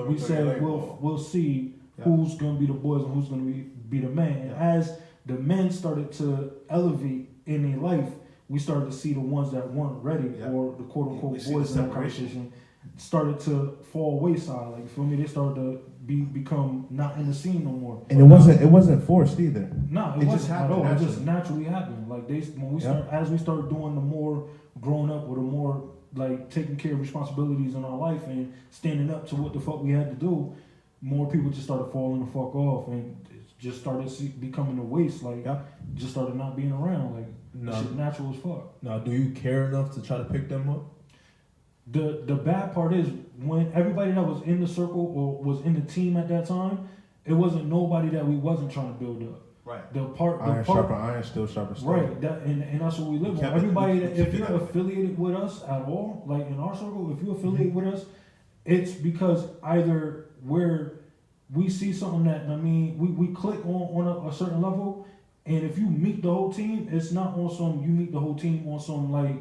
we said we'll see who's gonna be the boys and who's gonna be the men. And as the men started to elevate in their life, we started to see the ones that weren't ready or the quote unquote boys in that conversation started to fall wayside. Like, you feel me? They started to become not in the scene no more. And it wasn't forced either. No, it just happened. It just naturally happened. Like as we started doing the more growing up with the more like taking care of responsibilities in our life and standing up to what the fuck we had to do, more people just started falling the fuck off and it just started becoming a waste. Like just started not being around. Like shit natural as fuck. Now, do you care enough to try to pick them up? The bad part is when everybody that was in the circle or was in the team at that time, it wasn't nobody that we wasn't trying to build up. Right. Iron sharper iron, still sharper steel. Right. And that's what we live on. Everybody that if you're affiliated with us at all, like in our circle, if you're affiliated with us, it's because either we see something that we click on a certain level, and if you meet the whole team, it's not on some you meet the whole team on some like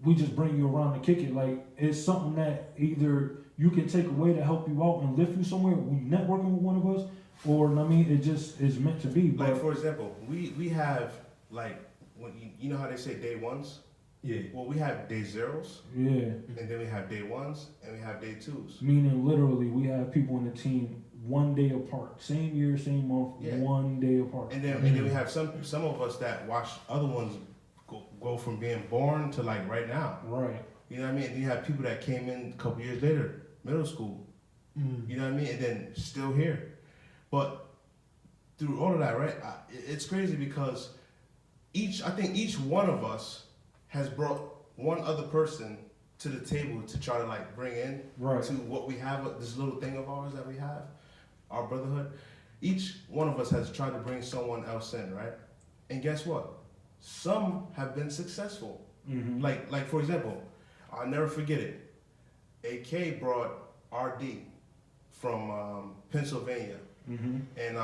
we just bring you around to kick it. Like, it's something that either you can take away to help you out and lift you somewhere, we networking with one of us, or it just is meant to be. But like, for example, we have like when you know how they say day ones? Yeah. Well, we have day zeros. Yeah. And then we have day ones and we have day twos. Meaning literally we have people in the team 1 day apart. Same year, same month, 1 day apart. And then we have some of us that watch other ones go from being born to like right now. Right. You know what I mean? And you have people that came in a couple years later, middle school. You know what I mean? And then still here. But through all of that, right? It's crazy because I think each one of us has brought one other person to the table to try to like bring in to what we have, this little thing of ours that we have, our brotherhood. Each one of us has tried to bring someone else in, right? And guess what? Some have been successful. Mm-hmm. Like for example, I'll never forget it. AK brought RD from Pennsylvania. Mm-hmm. And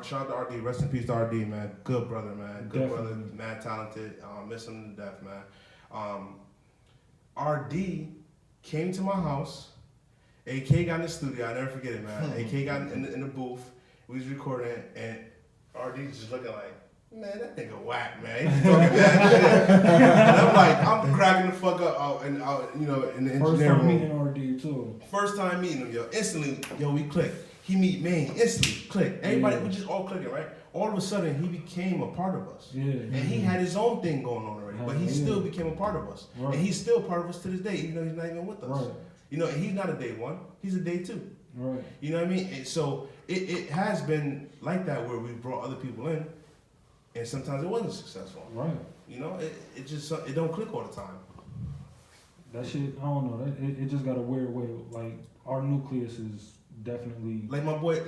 shout out to RD, rest in peace to RD, man. Good brother, man. Good brother, mad talented. Miss him to death, man. RD came to my house. AK got in the studio. I'll never forget it, man. AK got in the booth. We was recording, and RD just looking like, man, that nigga whack, man. He's talking that shit. And I'm like, I'm cracking the fuck up out in the engineering room. First time meeting RD too. First time meeting him, yo. Instantly, we clicked. He meet Main, instantly, click. Everybody, we just all clicking, right? All of a sudden, he became a part of us. Yeah. And he had his own thing going on already, but he still became a part of us. Right. And he's still part of us to this day, even though he's not even with us. Right. And he's not a day one, he's a day two. Right. You know what I mean? And so it has been like that where we brought other people in, and sometimes it wasn't successful. Right. It just don't click all the time. That shit, I don't know. It just got a weird way. Like, our nucleus is definitely like my boy,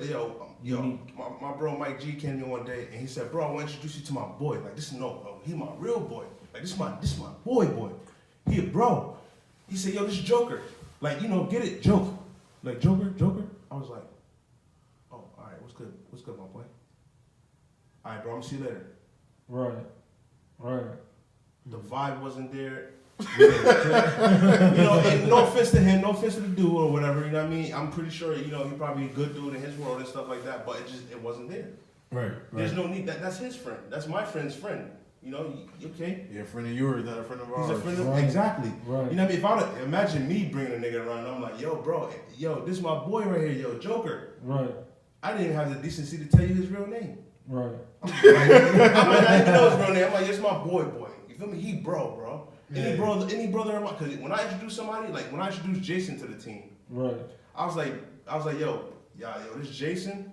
my bro Mike G came to me one day and he said, "Bro, I want to introduce you to my boy. Like, this is he my real boy. Like, this my boy. He a bro." He said, "Yo, this is Joker. Like, get it, joke. Like, Joker." I was like, "Oh, all right, what's good, my boy? All right, bro, I'm gonna see you later." Right. The vibe wasn't there. And no offense to him, no offense to the dude or whatever, you know what I mean? I'm pretty sure, he probably a good dude in his world and stuff like that, but it wasn't there. Right. There's no need. That's his friend. That's my friend's friend. Okay? Yeah, a friend of yours, not a friend of ours. He's a friend of exactly. Right. You know what I mean? If I would imagine me bringing a nigga around, I'm like, yo, bro, this is my boy right here, yo, Joker. Right. I didn't even have the decency to tell you his real name. Right. I might not even know his real name. I'm like, it's my boy. You feel me? He bro. Any brother of mine. Because when I introduce somebody, like when I introduced Jason to the team, Right. I was like, yo, this Jason.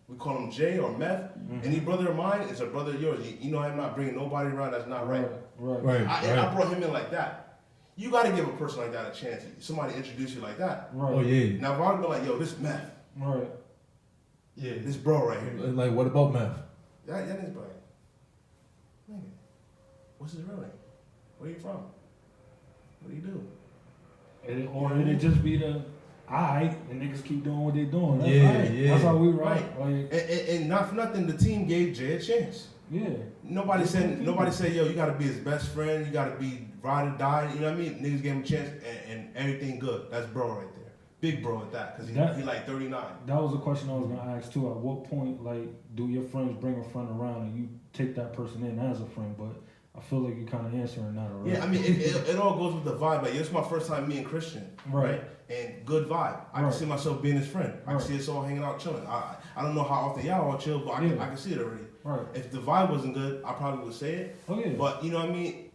We call him Jay or Meth. Any brother of mine is a brother of yours. You know I'm not bringing nobody around that's not right. Right. I brought him in like that. You got to give a person like that a chance. Somebody introduce you like that. Right. Oh yeah. Now if I would be like, yo, this Meth. Right. Yeah. This bro right here. Like, what about meth? That nigga's like, nigga, what's his real name? Where you from? What do you do? Or it'd just be the, alright, the niggas keep doing what they doing. That's Yeah, right. yeah. That's how we right. Like, And not for nothing, the team gave Jay a chance. yeah. Nobody said, yo, you gotta be his best friend, you gotta be ride or die, you know what I mean? Niggas gave him a chance and everything good. That's bro right there. Big bro at that, because he like 39. That was a question I was gonna ask too. At what point, like, do your friends bring a friend around and you take that person in as a friend? But I feel like you're kind of answering that already. Yeah, I mean, it all goes with the vibe. Like, it's my first time meeting Christian, right? And good vibe. I can see myself being his friend. I can see us all hanging out, chilling. I don't know how often y'all all chill, but I can see it already. Right. If the vibe wasn't good, I probably would say it. Oh yeah. But you know what I mean?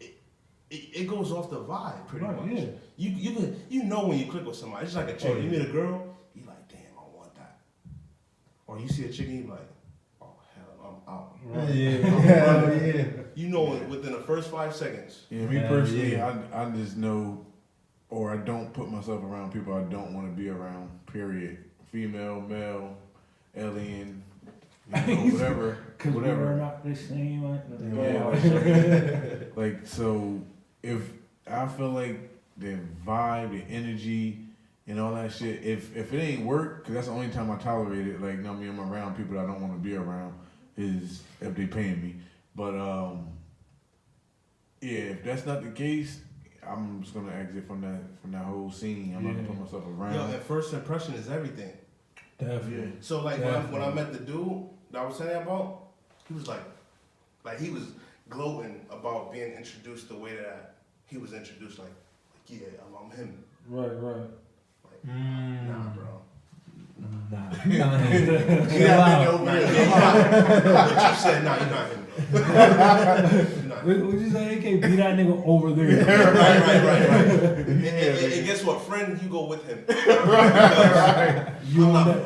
It goes off the vibe pretty much. Yeah. You know when you click with somebody. It's just like a chick. You meet a girl, you like, damn, I want that. Or you see a chick and you like, oh hell, I'm out. Right. Yeah. You know within the first 5 seconds. Yeah, me personally, I just know, or I don't put myself around people I don't want to be around. Period. Female, male, alien, whatever. Because whatever. we're not the same. Yeah. Like, so if I feel like the vibe, the energy, and all that shit, if it ain't work, because that's the only time I tolerate it. Like, you know what I mean, I'm around people that I don't want to be around, is if they paying me. But yeah, if that's not the case, I'm just gonna exit from that whole scene. I'm not gonna put myself around. Yo, and first impression is everything. Definitely. So like when I met the dude that I was telling you about, he was like he was gloating about being introduced the way that he was introduced. Like yeah, I'm him. Right. Like, nah, bro. Nah. What you said, nah, you're not him, bro. You're not him. What you say? AK, be that nigga over there. Right. And guess what? Friend, you go with him.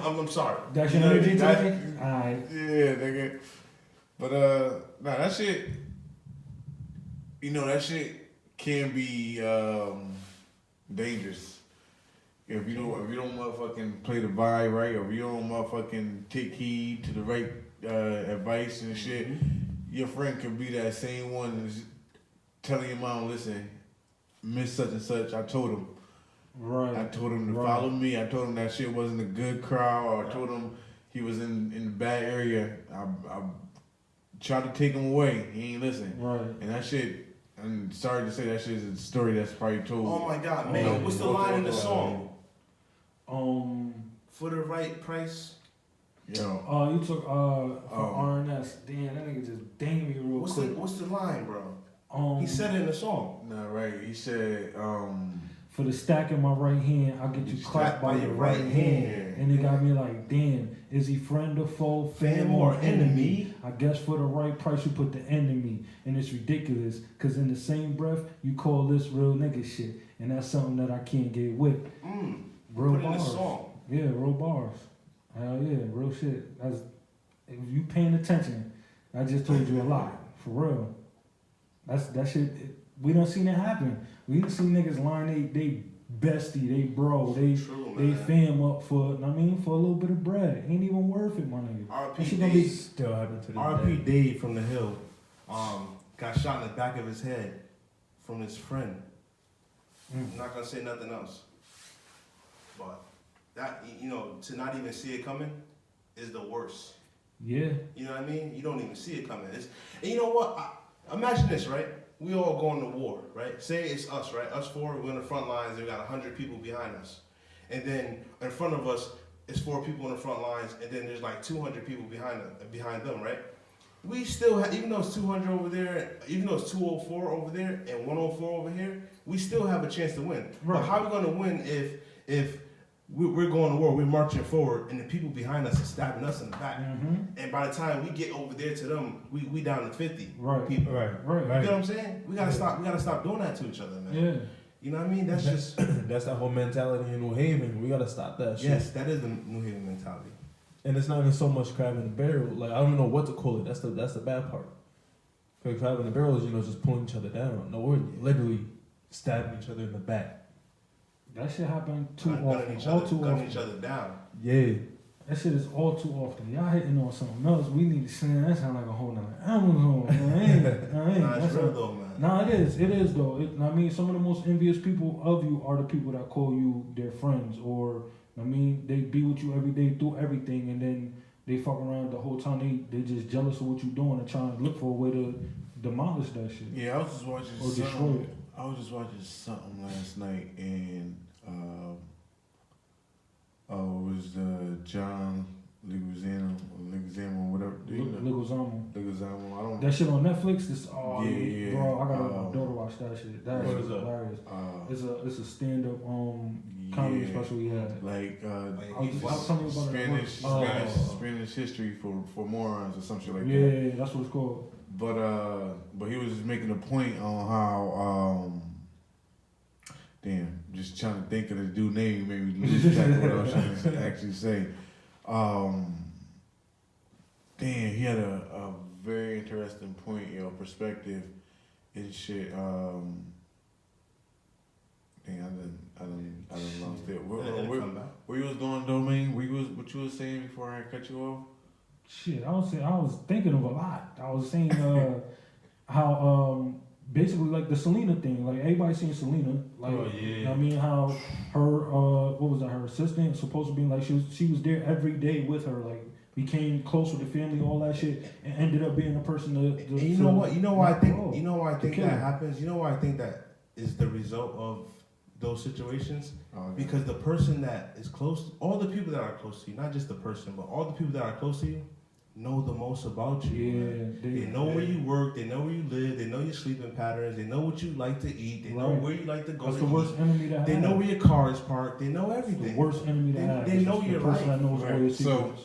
I'm sorry. That's your energy today? Alright. Yeah, nigga. But nah, that shit. You know, that shit can be dangerous. If you don't motherfucking play the vibe right, or if you don't motherfucking take heed to the right advice and shit, your friend could be that same one that's telling your mom, listen, miss such and such, I told him. Right. I told him to follow me. I told him that shit wasn't a good crowd, or I told him he was in the bad area. I tried to take him away. He ain't listen. Right. And that shit, I'm sorry to say, that shit is a story that's probably told. Oh my God, man! What's the line in the song? For the right price. Yo. You took from RNS. Damn, that nigga just danged me real quick. What's the line, bro? He He said it in the song. Nah, right. He said, for the stack in my right hand, I'll get you clapped by your right hand. And it got me like, damn, is he friend or foe, fam or enemy? I guess for the right price, you put the enemy. And it's ridiculous, because in the same breath, you call this real nigga shit. And that's something that I can't get with. Real Put bars. in the song. Yeah, real bars. Hell yeah, real shit. That's, if you paying attention, I just told you a lot. For real. That shit, we done seen it happen. We done seen niggas line they bestie, they bro, they fam up for a little bit of bread. Ain't even worth it, my nigga. RP Dave still happen to this RP Dave from the Hill got shot in the back of his head from his friend. I'm not gonna say nothing else. But that, to not even see it coming is the worst. Yeah. You know what I mean? You don't even see it coming. And you know what? Imagine this, right? We all going to war, right? Say it's us, right? Us four, we're in the front lines, and we got 100 people behind us. And then in front of us, it's 4 people in the front lines, and then there's like 200 people behind them, right? We still have, even though it's 200 over there, even though it's 204 over there and 104 over here, we still have a chance to win. Right. But how are we going to win if we're going to war, we're marching forward, and the people behind us are stabbing us in the back. And by the time we get over there to them, we down to 50 Right. people. Right. You know what I'm saying? We gotta stop. We gotta stop doing that to each other, man. Yeah. You know what I mean? That's just That's that whole mentality in New Haven. We gotta stop that shit. yes, that is the New Haven mentality. And it's not even so much crabbing the barrel. Like, I don't even know what to call it. That's the bad part. Because crabbing the barrel is, just pulling each other down. No, we're literally stabbing each other in the back. That shit happen too Gunning often. each All other, too gunning often. each other down. Yeah. That shit is all too often. Y'all hitting on something else. We need to sing. That sound like a whole nother Amazon. Man. Nah, it's That's real a- though, man. Nah, it is. It is though. I mean, some of the most envious people of you are the people that call you their friends, or they be with you every day through everything, and then they fuck around the whole time. They just jealous of what you doing and trying to look for a way to demolish that shit. Yeah, I was just watching Or destroy something. it. I was just watching something last night, and it was John Leguizamo, whatever. Leguizamo. I don't. That shit on Netflix. Yeah. Bro, I got my daughter watch that shit. That What shit is that? hilarious. It's a stand up comedy yeah, special he had. like I'll tell you about it. Spanish history for morons or some shit like that. Yeah, that's what it's called. But he was just making a point on how damn, just trying to think of the dude name, maybe lose track of what I was trying to actually say. Damn, he had a very interesting point, perspective and shit. Damn, I done lost it. Where you was going, Domain? What you was saying before I cut you off? Shit, I was thinking of a lot. I was saying how basically like the Selena thing. Like everybody seen Selena. Like I mean how her what was that? Her assistant supposed to be like she was there every day with her. Like became close with the family, all that shit, and ended up being a person to You know what? You know why I think? Oh, You know why I think kill that her. happens? You know why I think that is the result of those situations? Because the person that is close, all the people that are close to you, not just the person, but all the people that are close to you, know the most about you. Yeah, man. They know where you work, they know where you live, they know your sleeping patterns, they know what you like to eat, they know Right. where you like to go. That's to the worst eat. enemy to have. They know where your car is parked. They know everything. The worst enemy to They- have. they is know just the your person life. that knows all your So- secrets.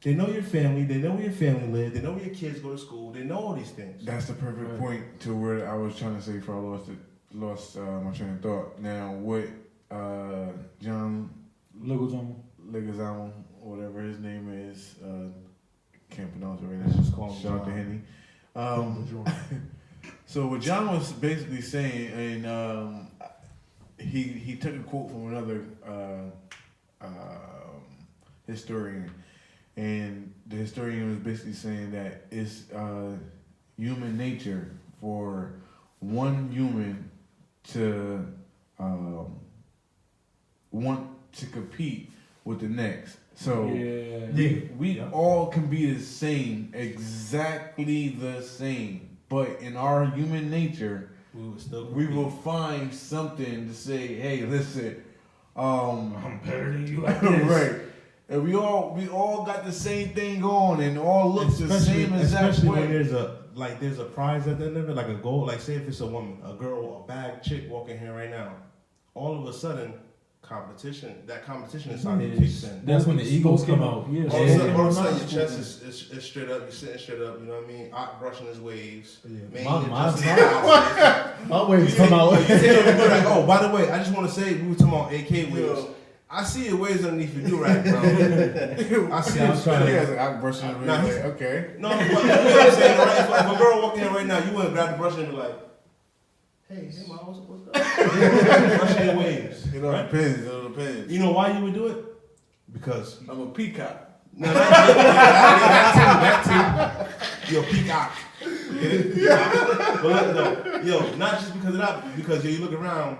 They know your family. They know where your family lives. They know where your kids go to school. They know all these things. That's the perfect Right. point to where I was trying to say before I lost my train of thought. Now, what John Leguizamo, whatever his name is, can't pronounce it right now. Just call him Shout out to John. Henny. So what John was basically saying, and he took a quote from another historian, and the historian was basically saying that it's human nature for one human to want to compete with the next. So we all can be the same, exactly the same, but in our human nature, we will find something to say, hey, listen, I'm better than you at this. right. And we all got the same thing going and all look the same exact especially way. when there's a prize at the end of it, like a goal. Like say if it's a woman, a girl, a bad chick walking here right now, all of a sudden that competition is starting to kick in. That's when the egos come out. Yeah, All of a sudden Yeah. your chest is straight up, you're sitting straight up, you know what I mean? Art brushing his waves. Yeah. Man, My- you're just- My waves come out. Oh, by the way, I just want to say we were talking about AK waves. I see your waves underneath your do-rag, bro. I see Yeah, it. I'm trying Yeah, like, I'm brushing it Nah, really okay. No, but you know what I'm saying, right? If a girl walking in right now, you wouldn't grab the brush and be like, hey, mom, what's up? Brushing your waves. It all depends. It all depends. You know why you would do it? Because I'm a peacock. no, that too. Yo, peacock. Get it? But look, yo, not just because of that, because you look around,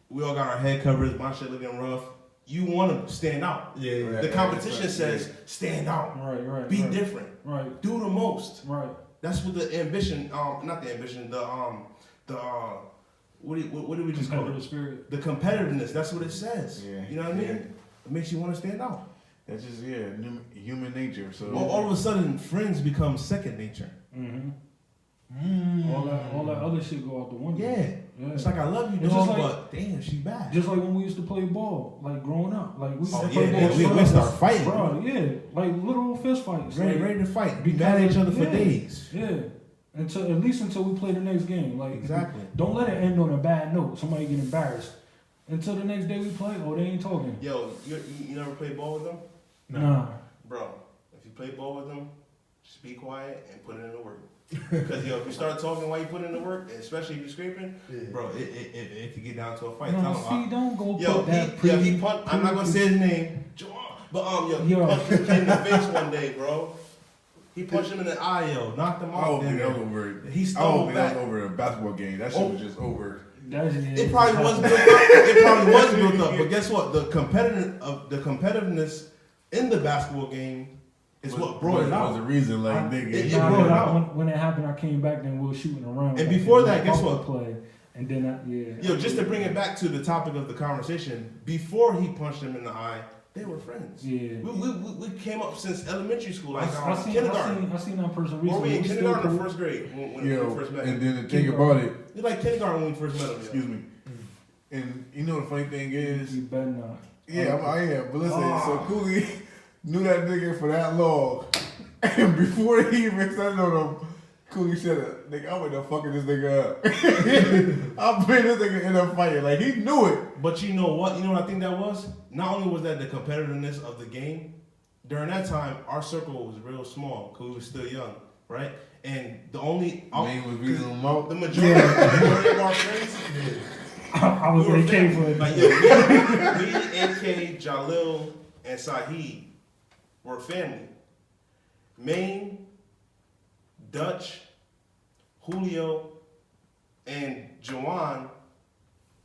we all got our head covers, my shit looking rough. You want to stand out. Yeah. The competition says stand out, Right. be different, Right. do the most. Right. That's what the ambition, not the ambition, what do we just call Competitive it? spirit. The competitiveness. That's what it says. Yeah. You know what I mean? Yeah. It makes you want to stand out. That's just human nature. So All of a sudden, friends become second nature. Mm-hmm. All that other shit go out the window. Yeah. It's like I love you, It's dog, just like- but damn, she bad. Just like when we used to play ball, like growing up, like we used to Oh, play yeah, ball. we straight start up. fighting, bro. Yeah, like literal fist fights. ready, like, ready to fight. Be mad at each other for days. Yeah, at least until we play the next game. Like Exactly. don't let it end on a bad note. Somebody get embarrassed. Until the next day we play, they ain't talking. Yo, you never play ball with them? Nah. Bro, if you play ball with them, just be quiet and put it in the work. Because if you start talking while you put in the work, and especially if you're scraping, bro, it could get down to a fight. No, Tell him, see, don't go yo, put that he punched. I'm not gonna say his name, but he Yo. punched the kid in the face one day, bro. He punched him in the eye, yo, knocked him I out. don't think Then that was over. he I don't stumbled think that back. was over a basketball game. That shit was just over. It probably was built up. It probably was built up. But guess what? The competitiveness in the basketball game is what brought it Was out. the reason, like, it Nah, brought it out. when it happened, I came back. Then we were shooting around. And like, before in that, the guess bumper what? Play, and then Yo, just to bring it back to the topic of the conversation, before he punched him in the eye, they were friends. Yeah. We came up since elementary school, like I seen that person Were recently. we in We still kindergarten or cool. first grade when Yo, we first met? and then the thing about it, You're like kindergarten when we first met him. excuse me, and you know the funny thing is, You better not. yeah, I am, but listen, Ah. so Coolie knew that nigga for that long, and before he even started on him, Coolie said, "Nigga, I'm gonna fucking this nigga up. I'm putting this nigga in a fight." Like, he knew it. But you know what? You know what I think that was? Not only was that the competitiveness of the game, during that time, our circle was real small because we were still young, right? And the only... Man was beating him out. The majority of our friends... I was we were AK for family. it. Like, yo, me, AK, Jalil, and Saheed were family. Main, Dutch, Julio, and Jawan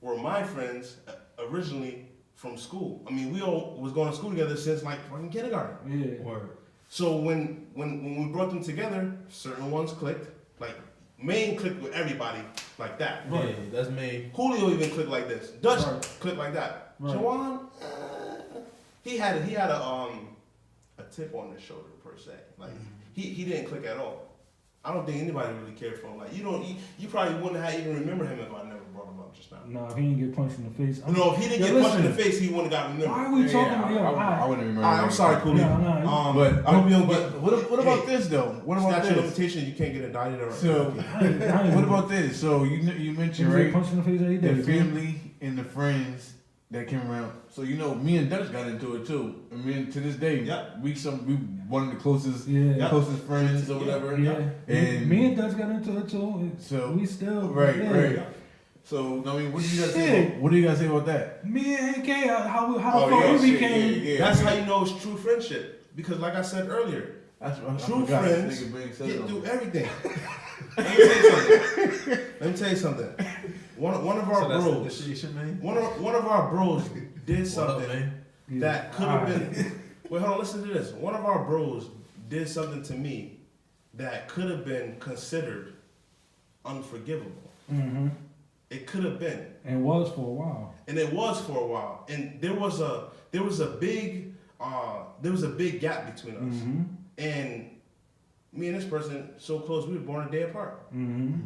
were my friends originally from school. I mean, we all was going to school together since like fucking kindergarten. Yeah. Word. So when we brought them together, certain ones clicked. Like Main clicked with everybody like that. Yeah, that's me. Julio even clicked like this. Dutch Right. clicked like that. Right. Jawan, he had a tip on his shoulder per se. Like he didn't click at all. I don't think anybody really cared for him. Like you probably wouldn't have even remember him if I never brought him up just now. Nah, if he didn't get punched in the face. No, if he didn't Yo, get punched in the listen. face, he wouldn't have got remembered. Why are we talking about I wouldn't remember. Alright, I'm sorry, Coolie. Nah, But I hope you don't but get. what about this though? What about statute of this? limitations? You can't get indicted or. So, what about this? So you mentioned, right, Punched in the face every day. the family and the friends that came around. So me and Dutch got into it too. I mean, to this day, Yep. we one of the closest Yeah. closest friends or whatever. Yeah. And Me and Dutch got into it too. So We still. right, yeah. right. So I mean, what do you guys say? Shit. What do you guys say about that? Me and AK, how the Oh, fuck yeah, we shit, became. yeah. That's how you know it's true friendship. Because like I said earlier, I true forgot friends this nigga Bing said get something. through everything. Let me tell you something. One of our So that's bros, initiation, man. one of our bros did What up, something man? Yeah. that could have Alright. been. Wait, hold on. Listen to this. One of our bros did something to me that could have been considered unforgivable. Mm-hmm. It could have been, And was for a while. and it was for a while. And there was a big gap between us. Mm-hmm. And me and this person so close, we were born a day apart, Mm-hmm.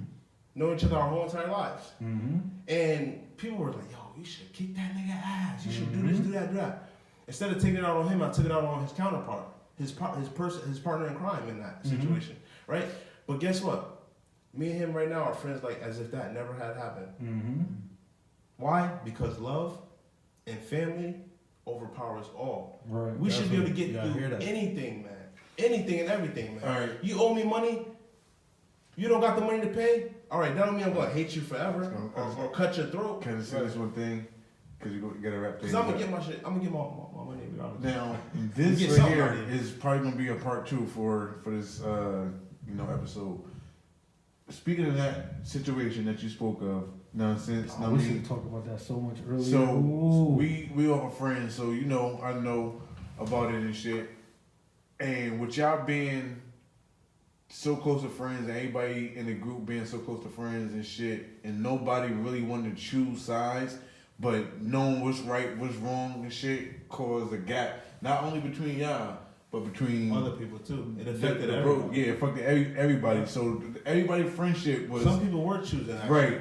knowing each other our whole entire lives. Mm-hmm. And people were like, "Yo, you should kick that nigga ass. You should do this, do that, do that." Instead of taking it out on him, I took it out on his counterpart, his partner in crime in that situation, right? But guess what? Me and him right now are friends like as if that never had happened. Mm-hmm. Why? Because love and family overpowers all. Right. We should be able to get You gotta hear through that. anything, man. Anything and everything, man. All right. You owe me money. You don't got the money to pay. All right, that don't mean I'm gonna hate you forever or cut your throat. Can I say this one thing? Because you gotta wrap things Cause I'm up. gonna get my shit. I'm gonna get my money regardless. Now, We this get right something here out of it. is probably gonna be a part 2 for this episode. Speaking of that situation that you spoke of, nonsense. Oh, we should talk about that so much earlier. So Ooh. we all friends, so I know about it and shit. And with y'all being so close to friends, and everybody in the group being so close to friends and shit, and nobody really wanted to choose sides, but knowing what's right, what's wrong and shit, caused a gap not only between y'all, but between Other people too. It the affected bro, everybody. yeah, it affected everybody. So everybody's friendship was Some people were choosing actually.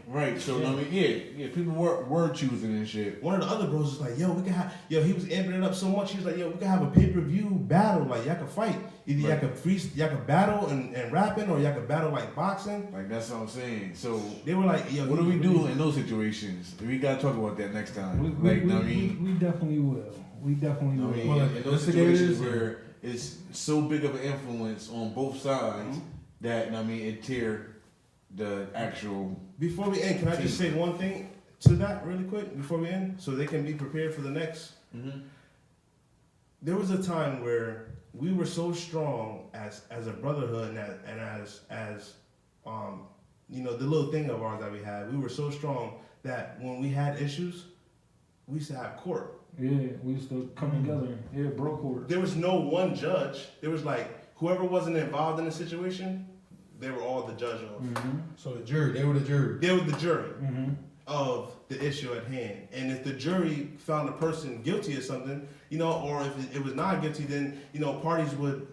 right. So Yeah. I mean, yeah, people were choosing and shit. One of the other bros was like, yo, we can have, yo, he was amping it up so much. He was like, yo, we can have a pay-per-view battle. Like, y'all can fight. Either y'all can battle and rapping, or y'all can battle like boxing. Like that's what I'm saying. So They were like, yo, what do we do in those situations? We gotta talk about that next time. We definitely will. We definitely I will. mean, Well, in those situations where it's so big of an influence on both sides that it tear the actual. Before we end, can I just say one thing to that really quick before we end, so they can be prepared for the next? There was a time where we were so strong as a brotherhood and as the little thing of ours that we had. We were so strong that when we had issues, we used to have court. Yeah, we used to come together. Yeah, bro court. There was no one judge. There was like whoever wasn't involved in the situation, they were all the judge of. So they were the jury. They were the jury of the issue at hand. And if the jury found a person guilty of something, or if it was not guilty, then parties would,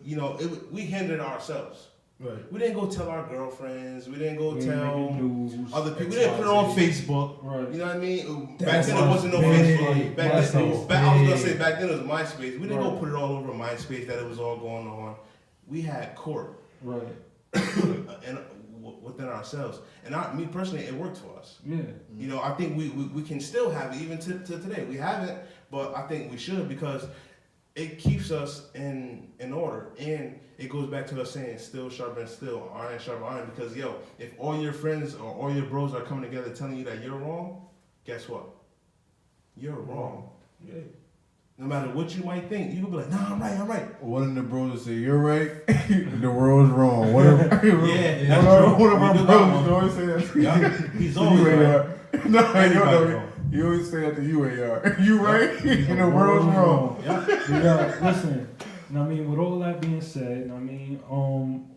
we hindered ourselves. Right. We didn't go tell our girlfriends. We didn't go tell news. other people. We didn't put it on Facebook. Right. You know what I mean? Back That's then it wasn't no big. Facebook. Back That's then, so I was gonna big. say back then it was MySpace. We didn't go Right. put it all over MySpace that it was all going on. We had court Right. and within ourselves. And me personally, it worked for us. Yeah. I think we can still have it even to today. We haven't, but I think we should because it keeps us in order. And it goes back to us saying still sharpen steel, iron sharpen iron. Because if all your friends or all your bros are coming together telling you that you're wrong, guess what? You're wrong. Yeah. No matter what you might think, you can be like, nah, I'm right. One of the bros say you're right, the world's wrong. One of That's true. our We do got brothers one. always say that. Yeah, he's always You right. are. No, Everybody wrong. you always say that to you, AR. You right, and the world's wrong. Yeah, listen. With all that being said,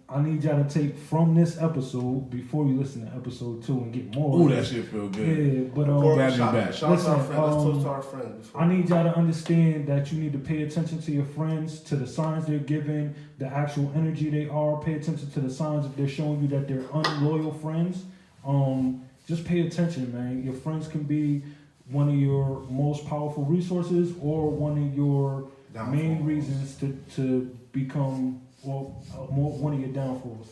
I need y'all to take from this episode before you listen to episode 2 and get more. Ooh, that shit feel good. Yeah, but Glad to be back. Shout out to our Listen, friends. Let's toast to our friends. I need y'all to understand that you need to pay attention to your friends, to the signs they're giving, the actual energy they are. Pay attention to the signs if they're showing you that they're unloyal friends. Just pay attention, man. Your friends can be one of your most powerful resources or one of your main reasons to become one of your downfalls.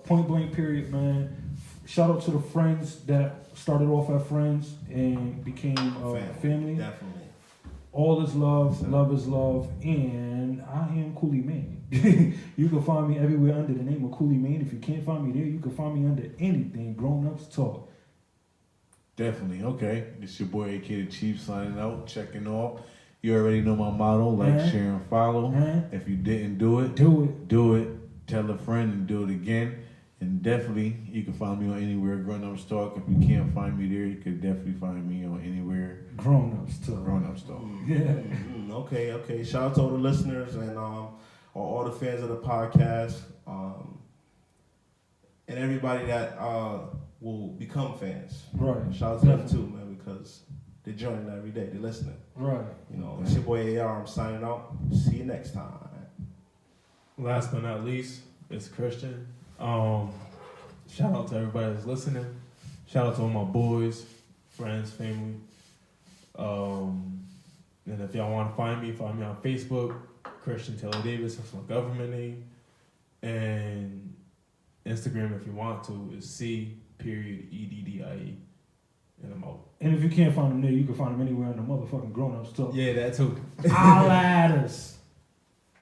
Point blank period, man. Shout out to the friends that started off as friends and became family. Definitely. All is love, love is love, and I am Coolie Main. You can find me everywhere under the name of Coolie Main. If you can't find me there, you can find me under anything Grown Ups Talk. Definitely, okay. It's your boy AK the Chief signing out, checking off. You already know my motto, like, share, and follow. If you didn't do it, do it. Tell a friend and do it again. And definitely, you can find me on anywhere Grown Ups Talk. If you can't find me there, you can definitely find me on anywhere Grown Ups Talk. Grown Ups Talk. Yeah. Okay. Shout out to all the listeners and all the fans of the podcast, and everybody that will become fans. Right. Shout out to them too, man, because they're joining every day. They're listening. Right. It's your boy AR. I'm signing out. See you next time. Last but not least, it's Christian. Shout out to everybody that's listening. Shout out to all my boys, friends, family. And if y'all want to find me on Facebook, Christian Taylor Davis. That's my government name. And Instagram, if you want to, is C.EDDIE. And I'm out. And if you can't find them there, you can find them anywhere in the motherfucking Grown Ups Talk. Yeah, that too. Holla at us.